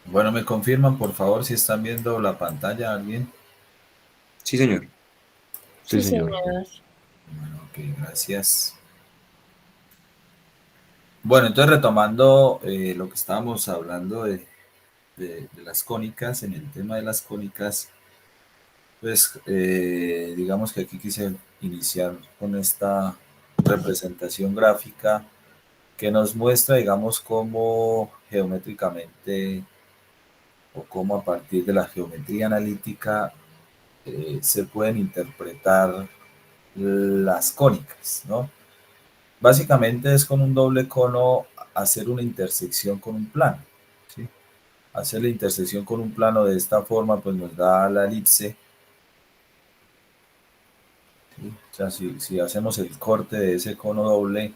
Bueno, me confirman por favor si están viendo la pantalla alguien. Sí, señor. Sí, Sí, señor. señor. Bueno, ok, gracias. Bueno, entonces retomando lo que estábamos hablando de las cónicas, en el tema de las cónicas, pues digamos que aquí quise iniciar con esta representación gráfica que nos muestra, digamos, cómo geométricamente o cómo a partir de la geometría analítica se pueden interpretar las cónicas, ¿no? Básicamente es con un doble cono hacer una intersección con un plano, ¿sí? Hacer la intersección con un plano de esta forma, pues nos da la elipse, ¿sí? O sea, si hacemos el corte de ese cono doble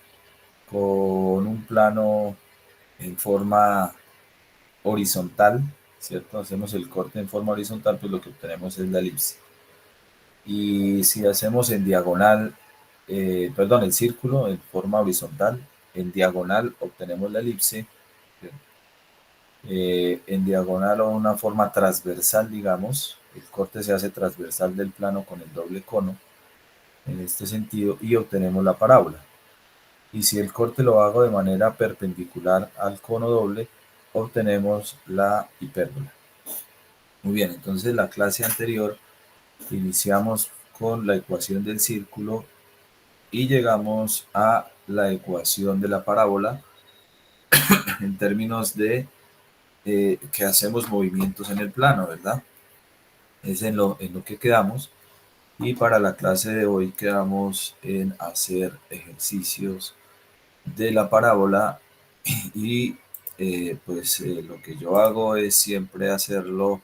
con un plano en forma horizontal, ¿cierto? Hacemos el corte en forma horizontal, pues lo que obtenemos es la elipse. Y si hacemos en diagonal, perdón, el círculo en forma horizontal, en diagonal obtenemos la elipse, en diagonal o una forma transversal, digamos, el corte se hace transversal del plano con el doble cono, en este sentido, y obtenemos la parábola. Y si el corte lo hago de manera perpendicular al cono doble, obtenemos la hipérbola. Muy bien, entonces la clase anterior iniciamos con la ecuación del círculo y llegamos a la ecuación de la parábola en términos de que hacemos movimientos en el plano, ¿verdad? Es en lo que quedamos. Y para la clase de hoy quedamos en hacer ejercicios de la parábola y lo que yo hago es siempre hacerlo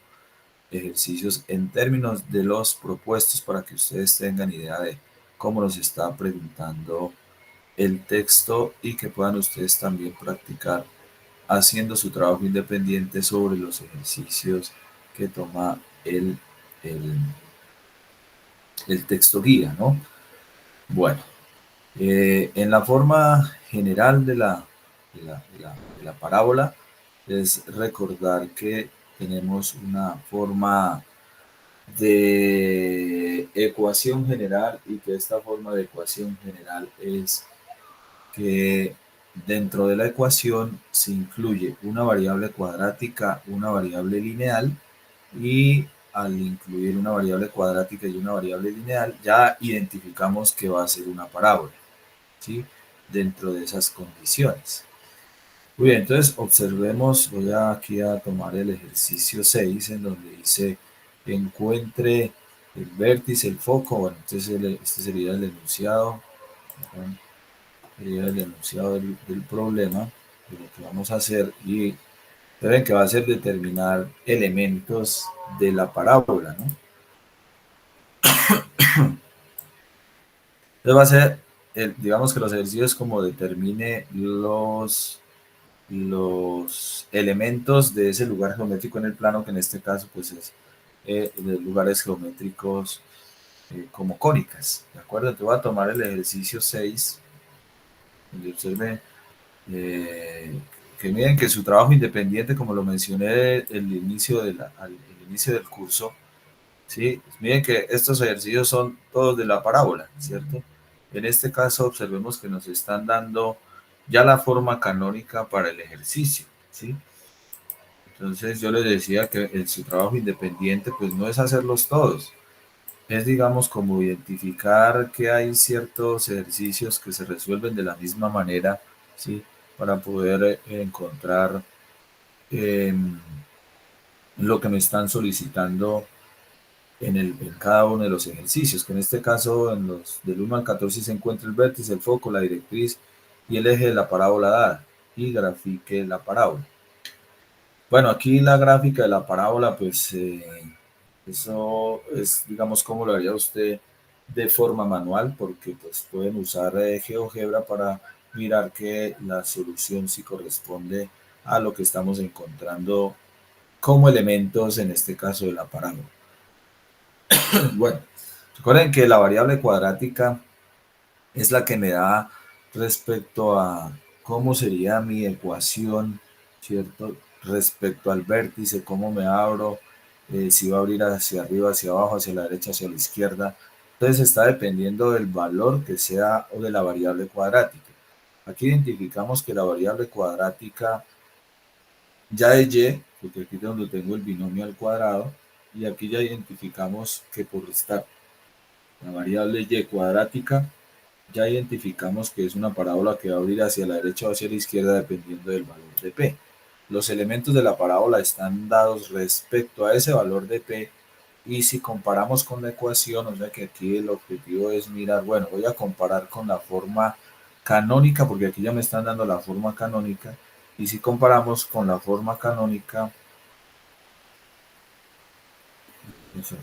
ejercicios en términos de los propuestos para que ustedes tengan idea de cómo nos está preguntando el texto y que puedan ustedes también practicar haciendo su trabajo independiente sobre los ejercicios que toma el, el texto guía, ¿no? Bueno, en la forma general de la parábola es recordar que tenemos una forma de ecuación general y que esta forma de ecuación general es que dentro de la ecuación se incluye una variable cuadrática, una variable lineal y al incluir una variable cuadrática y una variable lineal ya identificamos que va a ser una parábola, ¿sí? Dentro de esas condiciones. Muy bien, entonces observemos, voy aquí a tomar el ejercicio 6 en donde dice encuentre el vértice, el foco, bueno, entonces este sería el enunciado, ¿no? Sería el enunciado del problema, de lo que vamos a hacer y deben que va a ser determinar elementos de la parábola, ¿no? Entonces va a ser, digamos que los ejercicios como determine los elementos de ese lugar geométrico en el plano, que en este caso pues es de lugares geométricos como cónicas, ¿de acuerdo? Entonces voy a tomar el ejercicio 6 donde observen eh, que miren que su trabajo independiente, como lo mencioné al inicio del curso, ¿sí? Miren que estos ejercicios son todos de la parábola, ¿cierto? En este caso observemos que nos están dando ya la forma canónica para el ejercicio, ¿sí? Entonces yo les decía que en su trabajo independiente pues no es hacerlos todos, es digamos como identificar que hay ciertos ejercicios que se resuelven de la misma manera, ¿sí? Para poder encontrar eh, lo que me están solicitando en cada uno de los ejercicios, que en este caso en los del 1 al 14 se encuentra el vértice, el foco, la directriz y el eje de la parábola dada y grafique la parábola. Bueno, aquí la gráfica de la parábola, pues eso es, digamos, como lo haría usted de forma manual, porque pues pueden usar GeoGebra para mirar que la solución sí corresponde a lo que estamos encontrando como elementos, en este caso de la parábola. Bueno, recuerden que la variable cuadrática es la que me da respecto a cómo sería mi ecuación, ¿cierto? Respecto al vértice, cómo me abro, si va a abrir hacia arriba, hacia abajo, hacia la derecha, hacia la izquierda. Entonces está dependiendo del valor que sea o de la variable cuadrática. Aquí identificamos que la variable cuadrática ya es y, porque aquí es donde tengo el binomio al cuadrado, y aquí ya identificamos que por estar la variable y cuadrática, ya identificamos que es una parábola que va a abrir hacia la derecha o hacia la izquierda dependiendo del valor de P. Los elementos de la parábola están dados respecto a ese valor de P, y si comparamos con la ecuación, o sea que aquí el objetivo es mirar, bueno, voy a comparar con la forma canónica, porque aquí ya me están dando la forma canónica, y si comparamos con la forma canónica, no sé,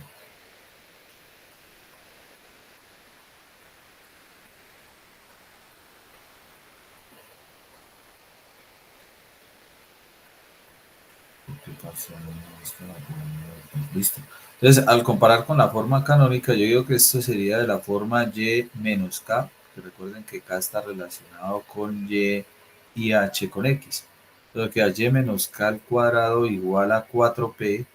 ¿qué pasa? Listo. Entonces, al comparar con la forma canónica, yo digo que esto sería de la forma y menos k, que recuerden que k está relacionado con y h con x. Entonces, que y menos k al cuadrado igual a 4p,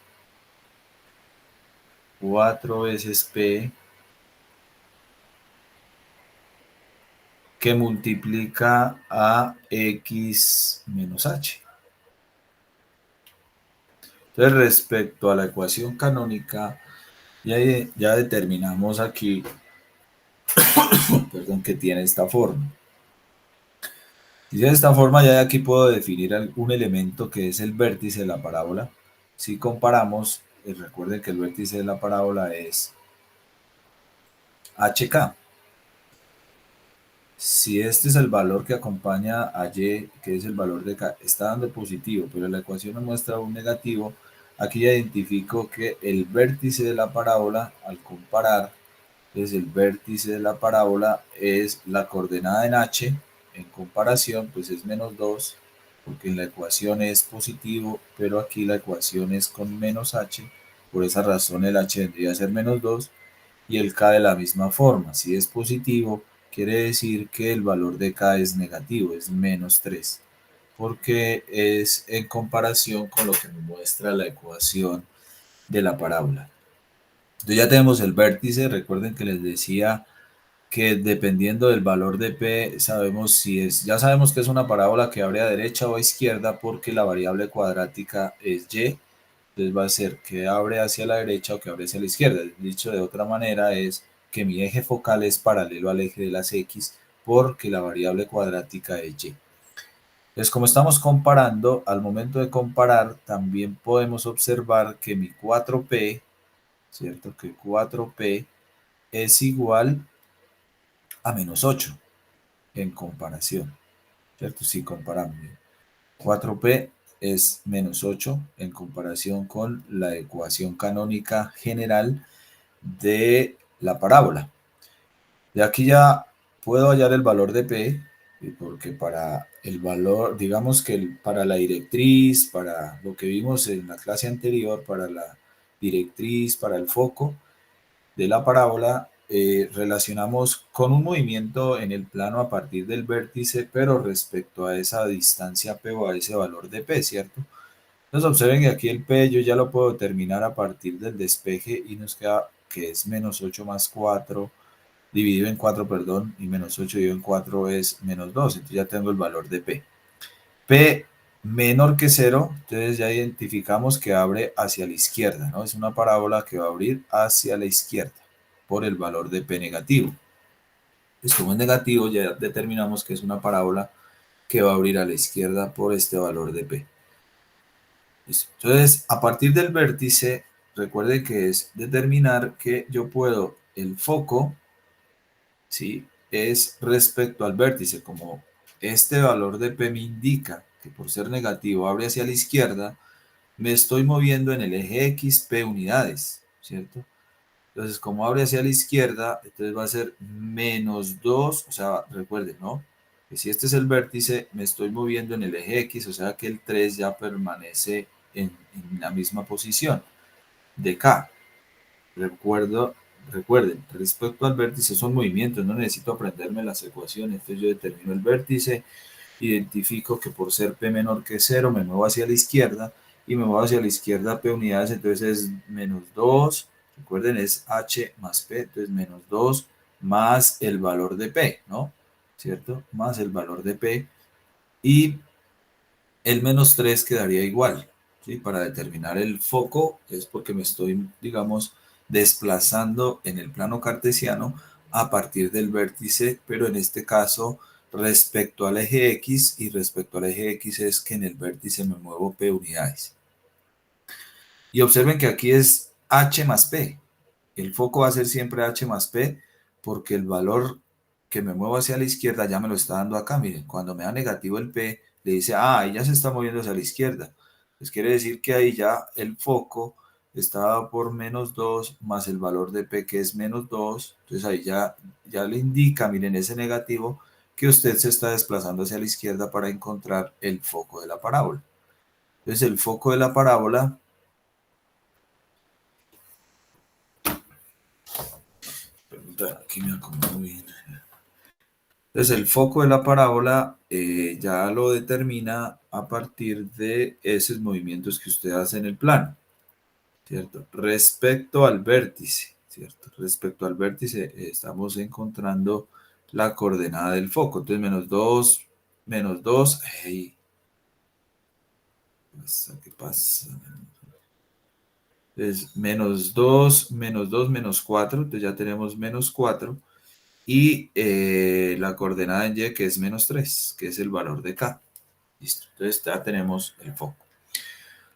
4 veces p, que multiplica a x menos h. Entonces, respecto a la ecuación canónica, ya determinamos aquí, perdón, que tiene esta forma. Y de esta forma ya de aquí puedo definir un elemento que es el vértice de la parábola. Si comparamos, recuerden que el vértice de la parábola es HK. Si este es el valor que acompaña a Y, que es el valor de K, está dando positivo, pero la ecuación nos muestra un negativo, aquí ya identifico que el vértice de la parábola, al comparar, pues el vértice de la parábola es la coordenada en H, en comparación, pues es menos 2, porque en la ecuación es positivo, pero aquí la ecuación es con menos H, por esa razón el H vendría a ser menos 2, y el K de la misma forma. Si es positivo, quiere decir que el valor de K es negativo, es menos 3, porque es en comparación con lo que nos muestra la ecuación de la parábola. Entonces ya tenemos el vértice, recuerden que les decía que dependiendo del valor de P, sabemos si es, ya sabemos que es una parábola que abre a derecha o a izquierda porque la variable cuadrática es Y, entonces va a ser que abre hacia la derecha o que abre hacia la izquierda. Dicho de otra manera es que mi eje focal es paralelo al eje de las X porque la variable cuadrática es Y. Entonces, como estamos comparando, al momento de comparar, también podemos observar que mi 4P, ¿cierto? Que 4P es igual a menos 8 en comparación, ¿cierto? Si comparamos, 4p es menos 8 en comparación con la ecuación canónica general de la parábola. De aquí ya puedo hallar el valor de p, porque para el valor, digamos que para la directriz, para lo que vimos en la clase anterior, para la directriz, para el foco de la parábola, relacionamos con un movimiento en el plano a partir del vértice, pero respecto a esa distancia P o a ese valor de P, ¿cierto? Entonces observen que aquí el P yo ya lo puedo determinar a partir del despeje y nos queda que es menos 8 más 4 dividido en 4, perdón, y menos 8 dividido en 4 es menos 2, entonces ya tengo el valor de P. P menor que 0, entonces ya identificamos que abre hacia la izquierda, ¿no? Es una parábola que va a abrir hacia la izquierda por el valor de P negativo. Pues como es negativo, ya determinamos que es una parábola que va a abrir a la izquierda por este valor de P. ¿Listo? Entonces, a partir del vértice, recuerden que es determinar que yo puedo, el foco, ¿sí? Es respecto al vértice, como este valor de P me indica que por ser negativo abre hacia la izquierda, me estoy moviendo en el eje X, P unidades, ¿cierto? Entonces, como abre hacia la izquierda, entonces va a ser menos 2, o sea, recuerden, ¿no? Que si este es el vértice, me estoy moviendo en el eje X, o sea que el 3 ya permanece en la misma posición de K. Recuerden, respecto al vértice son movimientos, no necesito aprenderme las ecuaciones, entonces yo determino el vértice identifico que por ser P menor que 0 me muevo hacia la izquierda, y me muevo hacia la izquierda P unidades, entonces es menos 2, recuerden es H más P, entonces menos 2 más el valor de P, ¿no? ¿Cierto? Más el valor de P, y el menos 3 quedaría igual, ¿sí? Para determinar el foco es porque me estoy, digamos, desplazando en el plano cartesiano a partir del vértice, pero en este caso respecto al eje X, y respecto al eje X es que en el vértice me muevo P unidades. Y observen que aquí es H más P. El foco va a ser siempre H más P porque el valor que me muevo hacia la izquierda ya me lo está dando acá. Miren, cuando me da negativo el P, le dice, ah, ahí ya se está moviendo hacia la izquierda. Pues quiere decir que ahí ya el foco está por menos 2 más el valor de P que es menos 2. Entonces ahí ya le indica, miren, ese negativo, que usted se está desplazando hacia la izquierda para encontrar el foco de la parábola. Entonces el foco de la parábola, aquí me acomodo bien. Entonces el foco de la parábola ya lo determina a partir de esos movimientos que usted hace en el plano, ¿cierto? Respecto al vértice, ¿cierto? Respecto al vértice estamos encontrando la coordenada del foco. Entonces menos 2, hey, ¿qué pasa? Entonces menos 2, menos 4, entonces ya tenemos menos 4. Y la coordenada en Y que es menos 3, que es el valor de K. Listo, entonces ya tenemos el foco.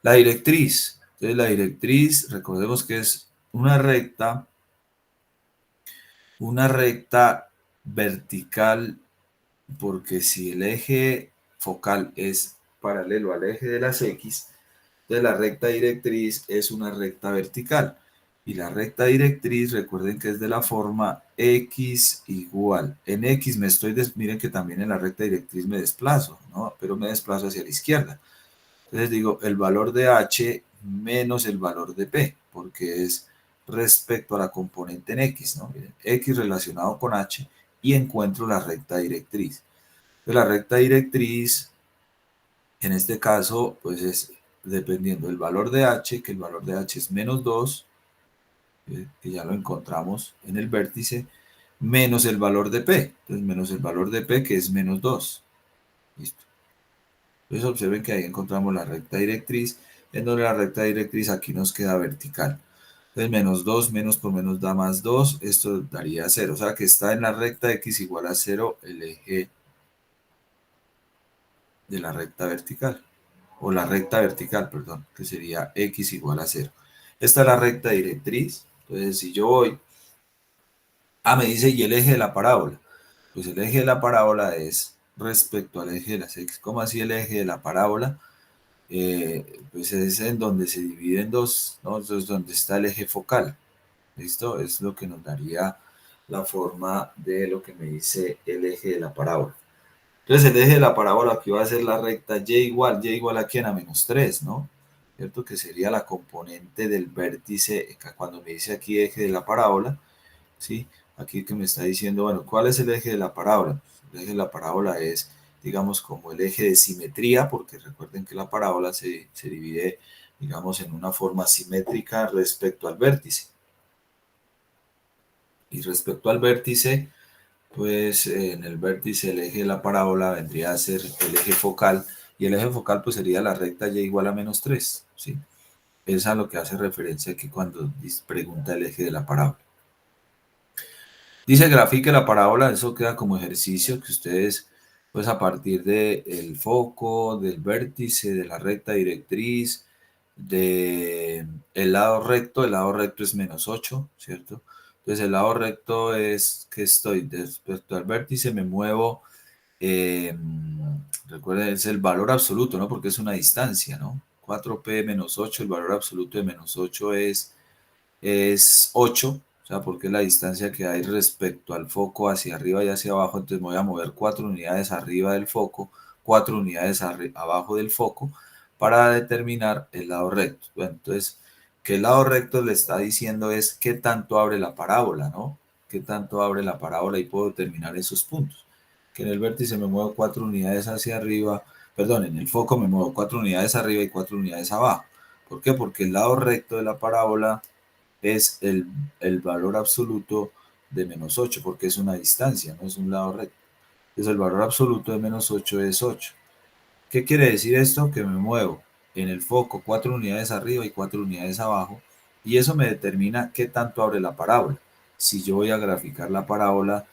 La directriz. Entonces la directriz, recordemos que es una recta vertical, porque si el eje focal es paralelo al eje de las X, entonces la recta directriz es una recta vertical. Y la recta directriz, recuerden que es de la forma X igual. En X miren que también en la recta directriz me desplazo, ¿no? Pero me desplazo hacia la izquierda. Entonces digo, el valor de H menos el valor de P, porque es respecto a la componente en X, ¿no? Miren, X relacionado con H, y encuentro la recta directriz. Entonces, la recta directriz, en este caso, pues es dependiendo del valor de H, que el valor de H es menos 2, que ya lo encontramos en el vértice, menos el valor de P. Entonces, menos el valor de P, que es menos 2. Listo. Entonces observen que ahí encontramos la recta directriz, en donde la recta directriz aquí nos queda vertical. Entonces menos 2, menos por menos da más 2, esto daría 0. O sea que está en la recta X igual a 0 el eje de la recta vertical. O la recta vertical, perdón, que sería X igual a 0. Esta es la recta directriz. Entonces si yo voy, me dice, ¿y el eje de la parábola? Pues el eje de la parábola es respecto al eje de las X. ¿Cómo así el eje de la parábola? Pues es en donde se divide en dos, ¿no? Entonces, donde está el eje focal. ¿Listo? Es lo que nos daría la forma de lo que me dice el eje de la parábola. Entonces, el eje de la parábola aquí va a ser la recta y igual a quién, a menos 3, ¿no? ¿Cierto? Que sería la componente del vértice, cuando me dice aquí eje de la parábola, ¿sí? Aquí que me está diciendo, bueno, ¿cuál es el eje de la parábola? El eje de la parábola es, digamos, como el eje de simetría, porque recuerden que la parábola se divide, digamos, en una forma simétrica respecto al vértice. Y respecto al vértice, pues en el vértice el eje de la parábola vendría a ser el eje focal, y el eje focal pues sería la recta y igual a menos 3, ¿sí? Es a lo que hace referencia aquí cuando pregunta el eje de la parábola. Dice grafique la parábola, eso queda como ejercicio que ustedes, pues a partir del foco, del vértice, de la recta directriz, de el lado recto es menos 8, ¿cierto? Entonces el lado recto es que estoy respecto al vértice, me muevo, eh, recuerden, es el valor absoluto, ¿no? Porque es una distancia, ¿no? 4p menos 8, el valor absoluto de menos 8 es 8, o sea, porque es la distancia que hay respecto al foco hacia arriba y hacia abajo, entonces me voy a mover 4 unidades arriba del foco, 4 unidades abajo del foco, para determinar el lado recto. Bueno, entonces, que el lado recto le está diciendo es qué tanto abre la parábola, ¿no? Qué tanto abre la parábola, y puedo determinar esos puntos. que en el vértice me muevo 4 unidades hacia arriba, perdón, en el foco me muevo 4 unidades arriba y 4 unidades abajo. ¿Por qué? Porque el lado recto de la parábola es el valor absoluto de -8, porque es una distancia, no es un lado recto. Entonces el valor absoluto de -8 es 8. ¿Qué quiere decir esto? Que me muevo en el foco 4 unidades arriba y 4 unidades abajo, y eso me determina qué tanto abre la parábola. Si yo voy a graficar la parábola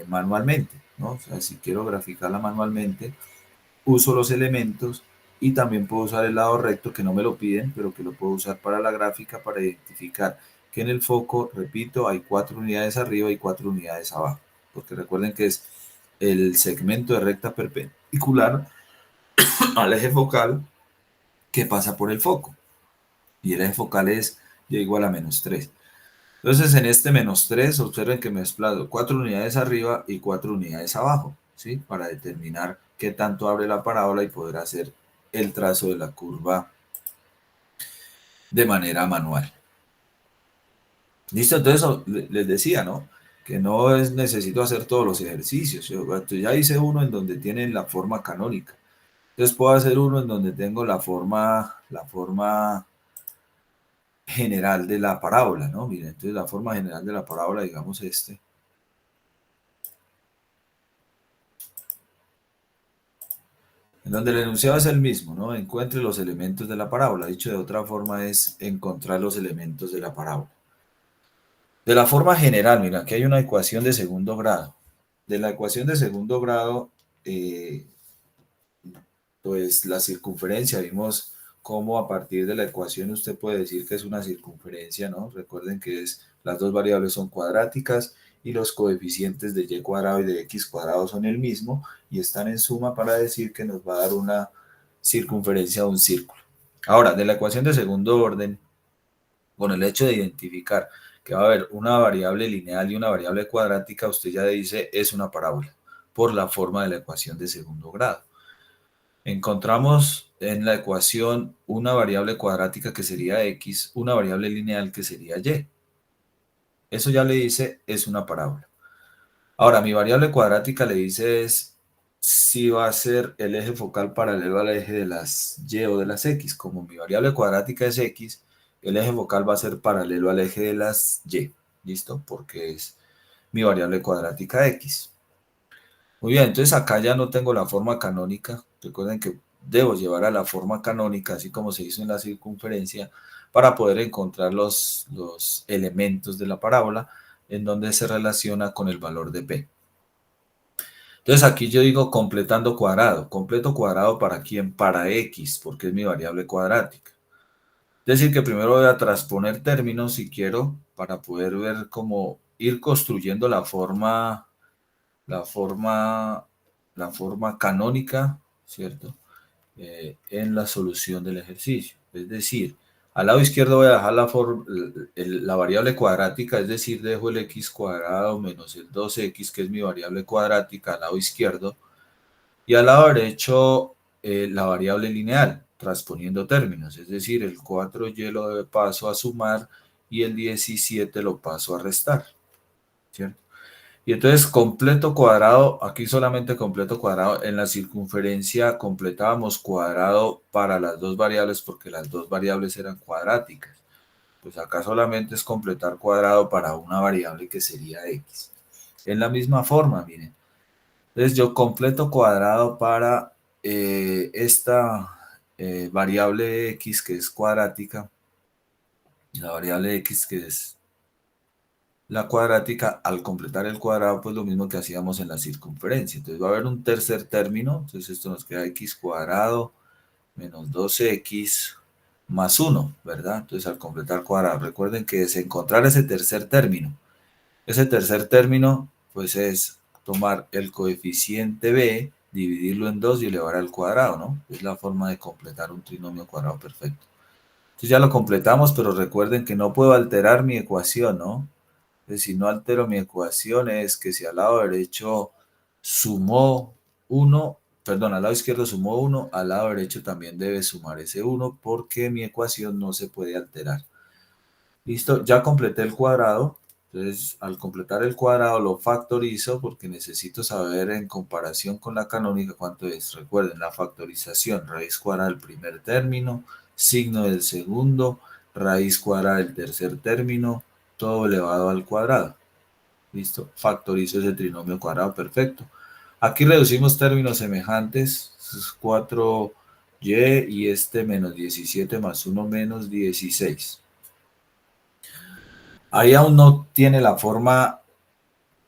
manualmente, ¿no? O sea, si quiero graficarla manualmente, uso los elementos y también puedo usar el lado recto, que no me lo piden, pero que lo puedo usar para la gráfica para identificar que en el foco, repito, hay 4 unidades arriba y 4 unidades abajo, porque recuerden que es el segmento de recta perpendicular al eje focal que pasa por el foco, y el eje focal es y igual a -3. Entonces, en este -3, observen que me desplazo 4 unidades arriba y 4 unidades abajo, ¿sí? Para determinar qué tanto abre la parábola y poder hacer el trazo de la curva de manera manual. ¿Listo? Entonces, les decía, ¿no? Que no es necesito hacer todos los ejercicios. Yo ya hice uno en donde tienen la forma canónica. Entonces, puedo hacer uno en donde tengo la forma general de la parábola, ¿no? Miren, entonces la forma general de la parábola, digamos en donde el enunciado es el mismo, ¿no? Encuentre los elementos de la parábola. Dicho de otra forma es encontrar los elementos de la parábola. De la forma general, mira, aquí hay una ecuación de segundo grado. De la ecuación de segundo grado, eh, pues la circunferencia, vimos cómo a partir de la ecuación usted puede decir que es una circunferencia, ¿no? Recuerden que las dos variables son cuadráticas y los coeficientes de y cuadrado y de x cuadrado son el mismo y están en suma para decir que nos va a dar una circunferencia de un círculo. Ahora, de la ecuación de segundo orden, con el hecho de identificar que va a haber una variable lineal y una variable cuadrática, usted ya dice es una parábola por la forma de la ecuación de segundo grado. Encontramos en la ecuación una variable cuadrática que sería x, una variable lineal que sería y. Eso ya le dice es una parábola. Ahora, mi variable cuadrática le dice es si va a ser el eje focal paralelo al eje de las y o de las x. Como mi variable cuadrática es x, el eje focal va a ser paralelo al eje de las y. ¿Listo? Porque es mi variable cuadrática x. Muy bien, entonces acá ya no tengo la forma canónica. Recuerden que debo llevar a la forma canónica, así como se hizo en la circunferencia, para poder encontrar los elementos de la parábola en donde se relaciona con el valor de P. Entonces aquí yo digo completando cuadrado. ¿Completo cuadrado para quién? Para X, porque es mi variable cuadrática. Es decir, que primero voy a transponer términos si quiero, para poder ver cómo ir construyendo la forma, la forma canónica, ¿cierto? En la solución del ejercicio. Es decir, al lado izquierdo voy a dejar la variable cuadrática, es decir, dejo el x cuadrado menos el 2x, que es mi variable cuadrática, al lado izquierdo, y al lado derecho la variable lineal, transponiendo términos, es decir, el 4y lo paso a sumar y el 17 lo paso a restar, ¿cierto? Y entonces completo cuadrado, aquí solamente completo cuadrado, en la circunferencia completábamos cuadrado para las dos variables porque las dos variables eran cuadráticas. Pues acá solamente es completar cuadrado para una variable que sería x. En la misma forma, miren. Entonces yo completo cuadrado para esta variable x que es cuadrática, la variable x que es la cuadrática, al completar el cuadrado, pues lo mismo que hacíamos en la circunferencia. Entonces va a haber un tercer término, entonces esto nos queda x cuadrado menos 2x más 1, ¿verdad? Entonces al completar cuadrado, recuerden que es encontrar ese tercer término. Ese tercer término, pues es tomar el coeficiente b, dividirlo en 2 y elevar al cuadrado, ¿no? Es la forma de completar un trinomio cuadrado perfecto. Entonces ya lo completamos, pero recuerden que no puedo alterar mi ecuación, ¿no? Si no altero mi ecuación es que si al lado derecho sumó 1, perdón, al lado izquierdo sumó 1, al lado derecho también debe sumar ese 1 porque mi ecuación no se puede alterar. Listo, ya completé el cuadrado. Entonces, al completar el cuadrado lo factorizo porque necesito saber en comparación con la canónica cuánto es. Recuerden, la factorización, raíz cuadrada del primer término, signo del segundo, raíz cuadrada del tercer término, todo elevado al cuadrado. ¿Listo? Factorizo ese trinomio cuadrado, perfecto. Aquí reducimos términos semejantes, 4y y este menos 17 más 1 menos 16. Ahí aún no tiene la forma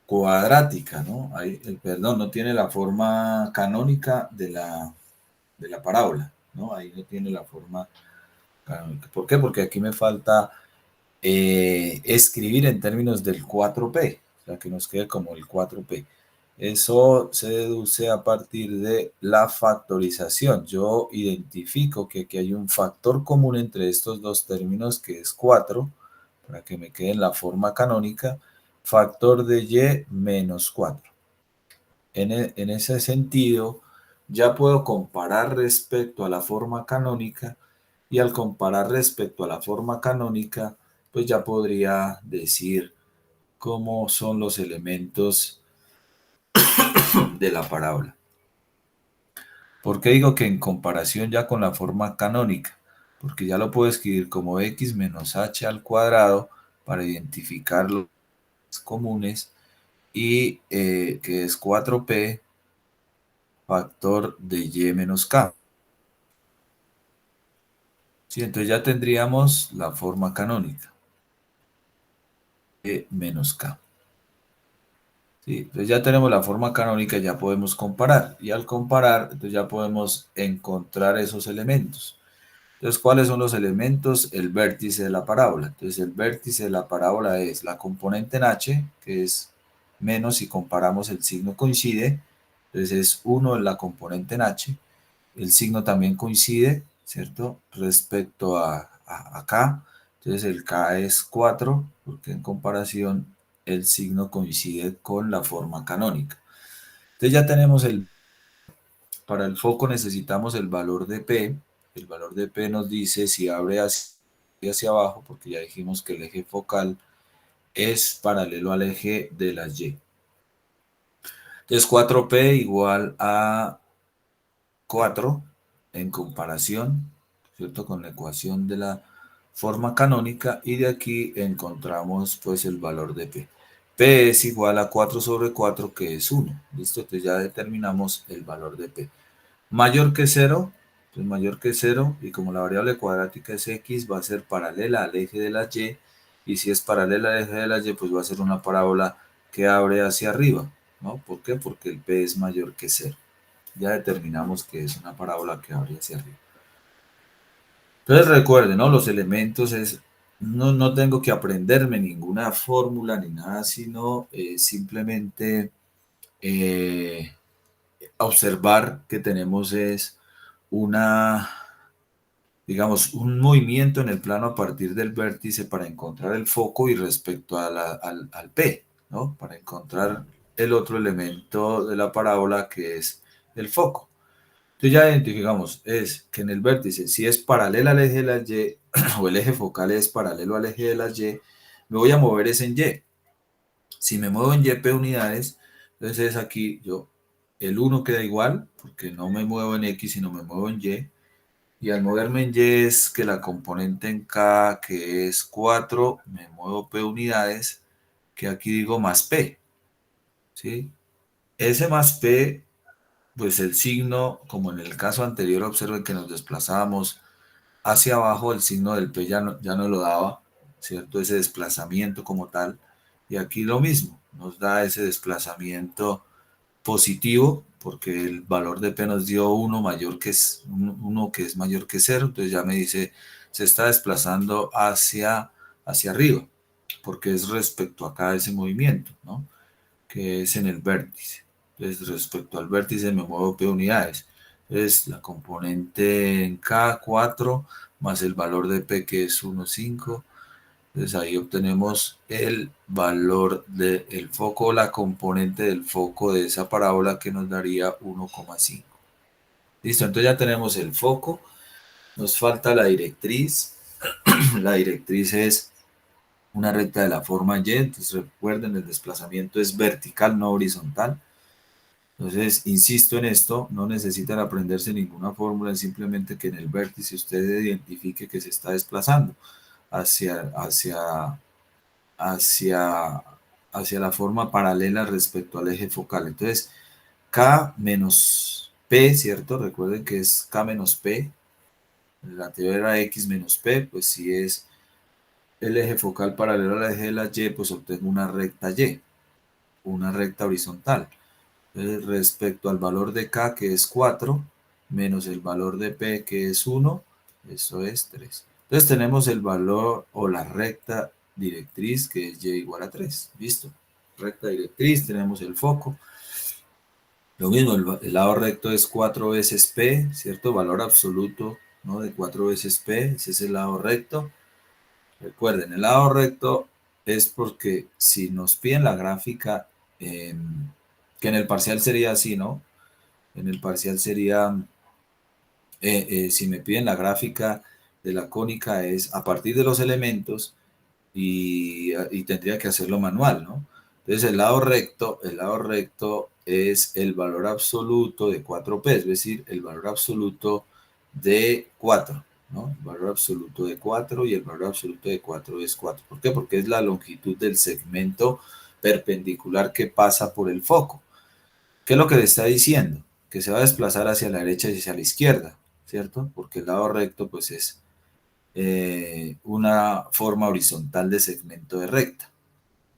cuadrática, ¿no? Ahí, perdón, no tiene la forma canónica de la parábola, ¿no? Ahí no tiene la forma canónica. ¿Por qué? Porque aquí me falta escribir en términos del 4P, o sea, que nos quede como el 4P. Eso se deduce a partir de la factorización. Yo identifico que aquí hay un factor común entre estos dos términos que es 4, para que me quede en la forma canónica, factor de y menos 4. En ese sentido, ya puedo comparar respecto a la forma canónica y al comparar respecto a la forma canónica, pues ya podría decir cómo son los elementos de la parábola. ¿Por qué digo que en comparación ya con la forma canónica? Porque ya lo puedo escribir como x menos h al cuadrado para identificar los comunes y que es 4p factor de y menos k. Sí, entonces ya tendríamos la forma canónica, e menos k. Sí, entonces ya tenemos la forma canónica, ya podemos comparar. Y al comparar, entonces ya podemos encontrar esos elementos. Entonces, ¿cuáles son los elementos? El vértice de la parábola. Entonces, el vértice de la parábola es la componente en h, que es menos si comparamos el signo coincide. Entonces, es 1 en la componente en h. El signo también coincide, ¿cierto? Respecto a acá. Entonces el K es 4, porque en comparación el signo coincide con la forma canónica. Entonces ya tenemos para el foco necesitamos el valor de P. El valor de P nos dice si abre hacia abajo, porque ya dijimos que el eje focal es paralelo al eje de las Y. Entonces 4P igual a 4 en comparación, ¿cierto? Con la ecuación de la forma canónica y de aquí encontramos pues el valor de P. P es igual a 4 sobre 4 que es 1, ¿listo? Entonces ya determinamos el valor de P. Mayor que 0, pues mayor que 0 y como la variable cuadrática es X va a ser paralela al eje de la Y si es paralela al eje de la Y pues va a ser una parábola que abre hacia arriba, ¿no? ¿Por qué? Porque el P es mayor que 0. Ya determinamos que es una parábola que abre hacia arriba. Entonces recuerden, ¿no? Los elementos es, no tengo que aprenderme ninguna fórmula ni nada, sino simplemente eh, observar que tenemos es una, digamos, un movimiento en el plano a partir del vértice para encontrar el foco y respecto a al P, ¿no? Para encontrar el otro elemento de la parábola que es el foco. Entonces ya identificamos, es que en el vértice, si es paralela al eje de las Y, o el eje focal es paralelo al eje de las Y, me voy a mover es en Y. Si me muevo en YP unidades, entonces aquí yo, el 1 queda igual, porque no me muevo en X, sino me muevo en Y. Y al moverme en Y es que la componente en K, que es 4, me muevo P unidades, que aquí digo más P, ¿sí? Ese más P, pues el signo, como en el caso anterior, observen que nos desplazábamos hacia abajo, el signo del P ya no lo daba, ¿cierto? Ese desplazamiento como tal. Y aquí lo mismo, nos da ese desplazamiento positivo, porque el valor de P nos dio 1 mayor que es 1 que es mayor que 0, entonces ya me dice, se está desplazando hacia arriba, porque es respecto acá a ese movimiento, ¿no? Que es en el vértice. Entonces, respecto al vértice me muevo P unidades. Entonces, la componente en K, 4, más el valor de P que es 1,5. Entonces, ahí obtenemos el valor del foco, la componente del foco de esa parábola que nos daría 1,5. Listo, entonces ya tenemos el foco. Nos falta la directriz. La directriz es una recta de la forma Y. Entonces recuerden, el desplazamiento es vertical, no horizontal. Entonces, insisto en esto, no necesitan aprenderse ninguna fórmula, es simplemente que en el vértice usted identifique que se está desplazando hacia, hacia, hacia la forma paralela respecto al eje focal. Entonces, K menos P, ¿cierto? Recuerden que es K menos P. El anterior era X menos P, pues si es el eje focal paralelo al eje de la Y, pues obtengo una recta Y, una recta horizontal. Entonces, respecto al valor de K, que es 4, menos el valor de P, que es 1, eso es 3. Entonces tenemos el valor o la recta directriz, que es Y igual a 3. ¿Listo? Recta directriz, tenemos el foco. Lo mismo, el lado recto es 4 veces P, ¿cierto? Valor absoluto, ¿no? De 4 veces P, ese es el lado recto. Recuerden, el lado recto es porque si nos piden la gráfica, que en el parcial sería así, ¿no? En el parcial sería, si me piden la gráfica de la cónica, es a partir de los elementos y tendría que hacerlo manual, ¿no? Entonces el lado recto es el valor absoluto de 4p, es decir, el valor absoluto de 4, ¿no? El valor absoluto de 4 y el valor absoluto de 4 es 4. ¿Por qué? Porque es la longitud del segmento perpendicular que pasa por el foco. ¿Qué es lo que le está diciendo? Que se va a desplazar hacia la derecha y hacia la izquierda, ¿cierto? Porque el lado recto pues es una forma horizontal de segmento de recta,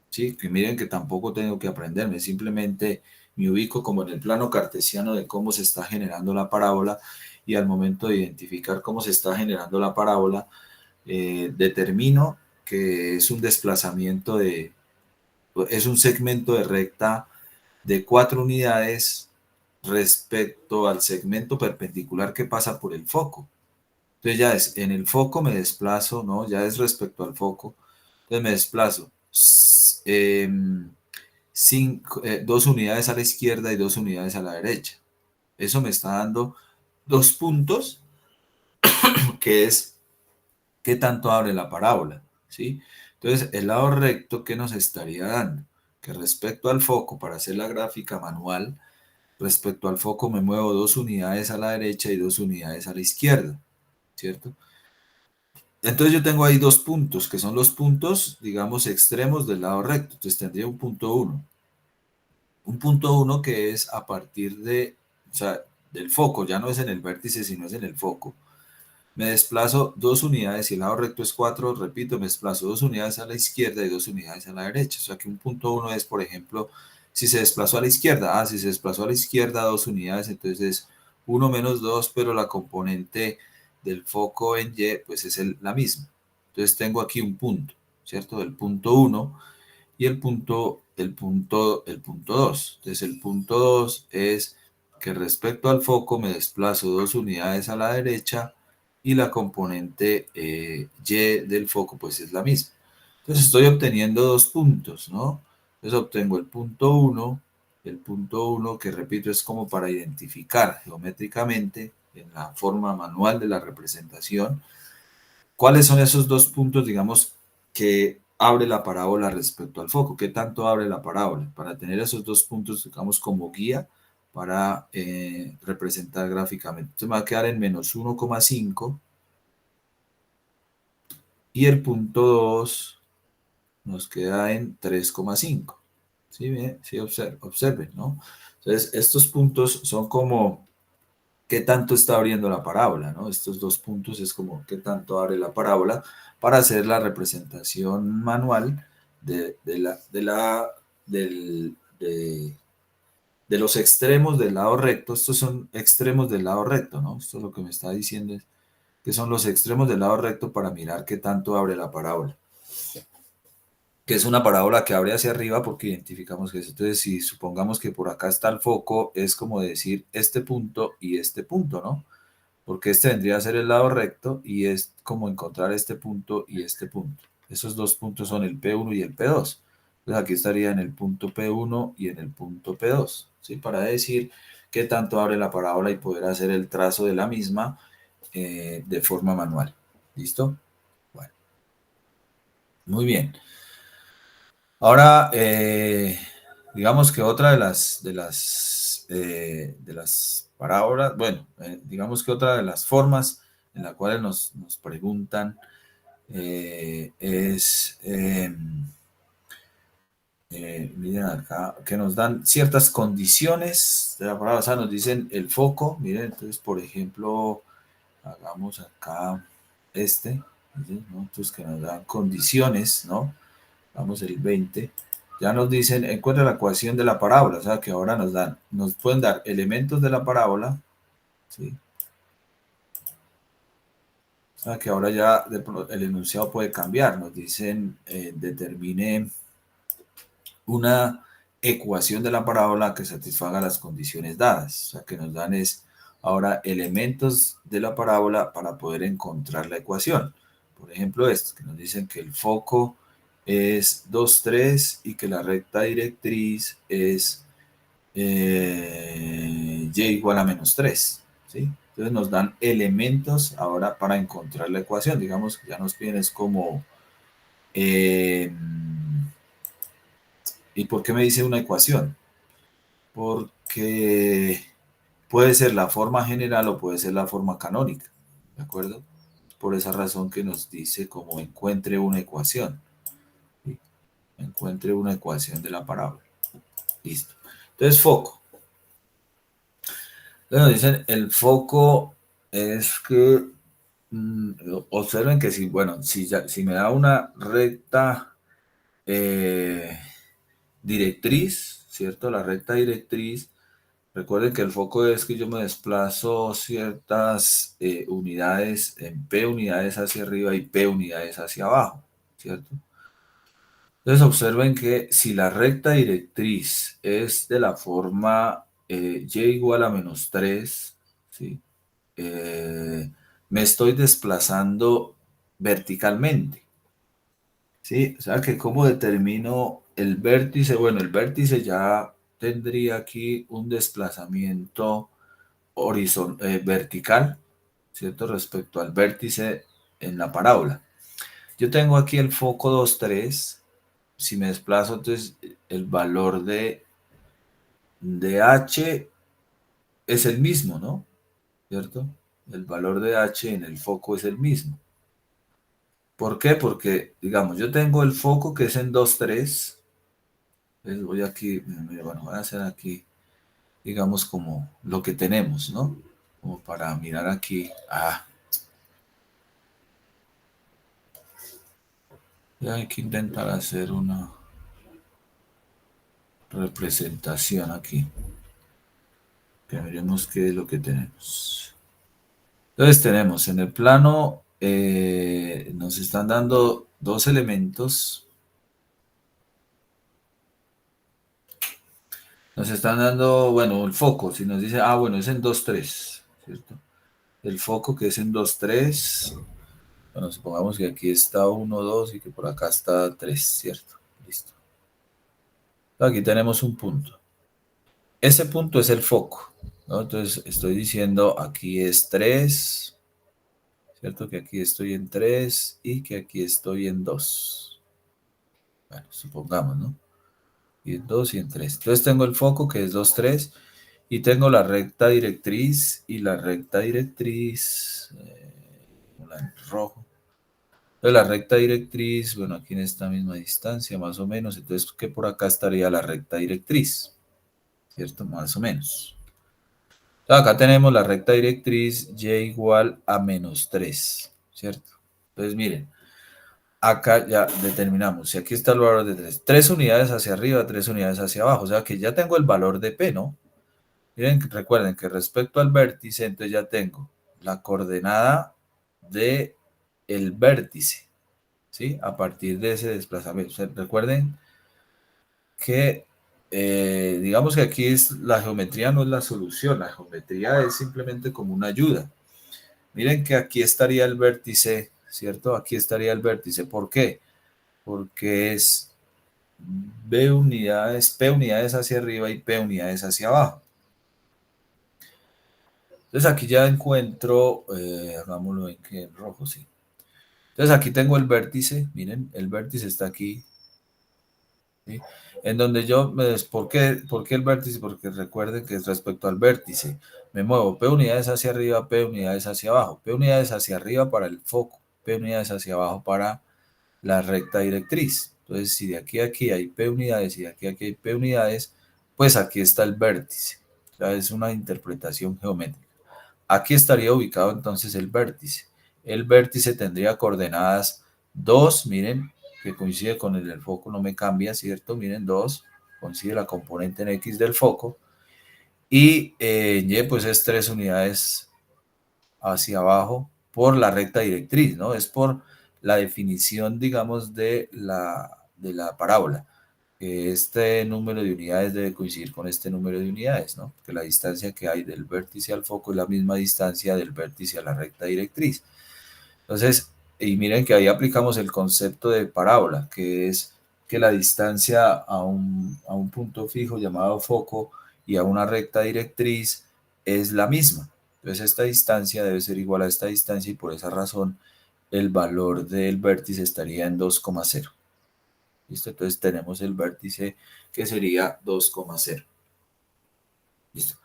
¿sí? Que miren que tampoco tengo que aprenderme, simplemente me ubico como en el plano cartesiano de cómo se está generando la parábola y al momento de identificar cómo se está generando la parábola, determino que es un desplazamiento es un segmento de recta de 4 unidades respecto al segmento perpendicular que pasa por el foco. Entonces ya es, en el foco me desplazo, ¿no? Ya es respecto al foco. Entonces me desplazo 2 unidades a la izquierda y 2 unidades a la derecha. Eso me está dando 2 puntos, que es qué tanto abre la parábola, ¿sí? Entonces, el lado recto, ¿qué nos estaría dando? Que respecto al foco, para hacer la gráfica manual, respecto al foco me muevo 2 unidades a la derecha y 2 unidades a la izquierda, ¿cierto? Entonces yo tengo ahí 2 puntos, que son los puntos, digamos, extremos del lado recto. Entonces tendría un punto 1. Un punto 1 que es a partir de, o sea, del foco, ya no es en el vértice, sino es en el foco. Me desplazo 2 unidades, si el lado recto es 4, repito, me desplazo 2 unidades a la izquierda y 2 unidades a la derecha. O sea que un punto 1 es, por ejemplo, si se desplazó a la izquierda, si se desplazó a la izquierda 2 unidades, entonces es 1 menos 2, pero la componente del foco en Y, pues es la misma. Entonces tengo aquí un punto, ¿cierto? El punto 1 y el punto 2. Entonces el punto 2 es que respecto al foco me desplazo 2 unidades a la derecha y la componente Y del foco pues es la misma. Entonces estoy obteniendo 2 puntos, ¿no? Entonces obtengo el punto 1 que repito es como para identificar geométricamente en la forma manual de la representación. ¿Cuáles son esos 2 puntos, digamos, que abre la parábola respecto al foco? ¿Qué tanto abre la parábola? Para tener esos 2 puntos, digamos, como guía para representar gráficamente. Entonces me va a quedar en menos 1,5 y el punto 2 nos queda en 3,5. ¿Sí? Bien, sí, observen, ¿no? Entonces, estos puntos son como qué tanto está abriendo la parábola, ¿no? Estos 2 puntos es como qué tanto abre la parábola para hacer la representación manual de los extremos del lado recto. Estos son extremos del lado recto, ¿no? Esto es lo que me está diciendo es que son los extremos del lado recto para mirar qué tanto abre la parábola. Que es una parábola que abre hacia arriba porque identificamos que es. Entonces, si supongamos que por acá está el foco, es como decir este punto y este punto, ¿no? Porque este vendría a ser el lado recto y es como encontrar este punto y este punto. Esos 2 puntos son el P1 y el P2. Entonces aquí estaría en el punto P1 y en el punto P2, ¿sí? Para decir qué tanto abre la parábola y poder hacer el trazo de la misma de forma manual. ¿Listo? Bueno, Muy bien. Ahora, digamos que otra de las parábolas, bueno, digamos que otra de las formas en la cuales nos preguntan es, miren acá, que nos dan ciertas condiciones de la parábola, o sea, nos dicen el foco, miren, entonces, por ejemplo, hagamos acá este, ¿sí? ¿no? Entonces, que nos dan condiciones, ¿no? Vamos el 20. Ya nos dicen, encuentra la ecuación de la parábola, o sea que ahora nos pueden dar elementos de la parábola, ¿sí? O sea que ahora ya el enunciado puede cambiar, nos dicen, determine una ecuación de la parábola que satisfaga las condiciones dadas, o sea que nos dan es ahora elementos de la parábola para poder encontrar la ecuación. Por ejemplo, estos que nos dicen que el foco es 2 3 y que la recta directriz es y igual a menos 3, ¿sí? Entonces nos dan elementos ahora para encontrar la ecuación. Digamos que ya nos piden es como, eh, ¿y por qué me dice una ecuación? Porque puede ser la forma general o puede ser la forma canónica, ¿de acuerdo? Por esa razón que nos dice como encuentre una ecuación, ¿sí? Encuentre una ecuación de la parábola. Listo. Entonces, foco. Bueno, dicen, el foco es que, observen que si, bueno, si me da una recta eh, directriz, ¿cierto? La recta directriz, recuerden que el foco es que yo me desplazo ciertas unidades en P unidades hacia arriba y P unidades hacia abajo, ¿cierto? Entonces observen que si la recta directriz es de la forma y igual a menos 3, ¿sí? Me estoy desplazando verticalmente, ¿sí? O sea que cómo determino el vértice. Bueno, el vértice ya tendría aquí un desplazamiento vertical, ¿cierto? Respecto al vértice en la parábola. Yo tengo aquí el foco 2 3. Si me desplazo, entonces el valor de h es el mismo, ¿no? ¿Cierto? El valor de h en el foco es el mismo. ¿Por qué? Porque, digamos, yo tengo el foco que es en 2 3. Entonces voy aquí, bueno, voy a hacer aquí, digamos, como lo que tenemos, ¿no? Como para mirar aquí. Ya hay que intentar hacer una representación aquí. Que veremos qué es lo que tenemos. Entonces tenemos en el plano, nos están dando dos elementos. Nos están dando, bueno, el foco. Si nos dice, bueno, es en 2 3, ¿cierto? El foco que es en 2 3. Bueno, supongamos que aquí está 1 2 y que por acá está 3, ¿cierto? Listo. Aquí tenemos un punto. Ese punto es el foco, ¿no? Entonces estoy diciendo aquí es 3, ¿cierto? Que aquí estoy en 3 y que aquí estoy en 2. Bueno, supongamos, ¿no? Y en 2 y en 3. Entonces tengo el foco que es 2 3 y tengo la recta directriz y la recta directriz, la en rojo. Entonces la recta directriz, bueno, aquí en esta misma distancia más o menos, entonces que por acá estaría la recta directriz, ¿cierto? Más o menos. Entonces, acá tenemos la recta directriz y igual a menos 3, ¿cierto? Entonces miren, acá ya determinamos, si aquí está el valor de 3, 3 unidades hacia arriba, 3 unidades hacia abajo, o sea que ya tengo el valor de P, ¿no? Miren, recuerden que respecto al vértice, entonces ya tengo la coordenada de el vértice, ¿sí? A partir de ese desplazamiento. O sea, recuerden que, digamos que aquí la geometría no es la solución, la geometría es simplemente como una ayuda. Miren que aquí estaría el vértice, ¿cierto? Aquí estaría el vértice. ¿Por qué? Porque es P unidades hacia arriba y P unidades hacia abajo. Entonces aquí ya encuentro, hagámoslo en rojo, sí. Entonces aquí tengo el vértice, miren, el vértice está aquí, ¿sí? En donde ¿por qué el vértice? Porque recuerden que respecto al vértice me muevo P unidades hacia arriba, P unidades hacia abajo, P unidades hacia arriba para el foco, P unidades hacia abajo para la recta directriz. Entonces, si de aquí a aquí hay P unidades y de aquí a aquí hay P unidades, pues aquí está el vértice. O sea, es una interpretación geométrica. Aquí estaría ubicado entonces el vértice. El vértice tendría coordenadas 2, miren, que coincide con el del foco, no me cambia, ¿cierto? Miren, 2, coincide la componente en X del foco. Y en Y, pues es 3 unidades hacia abajo por la recta directriz, ¿no? Es por la definición, digamos, de la parábola. Que este número de unidades debe coincidir con este número de unidades, ¿no? Que la distancia que hay del vértice al foco es la misma distancia del vértice a la recta directriz. Entonces, y miren que ahí aplicamos el concepto de parábola, que es que la distancia a un punto fijo llamado foco y a una recta directriz es la misma. Entonces, esta distancia debe ser igual a esta distancia y por esa razón el valor del vértice estaría en 2,0. ¿Listo? Entonces tenemos el vértice que sería 2,0. ¿Listo?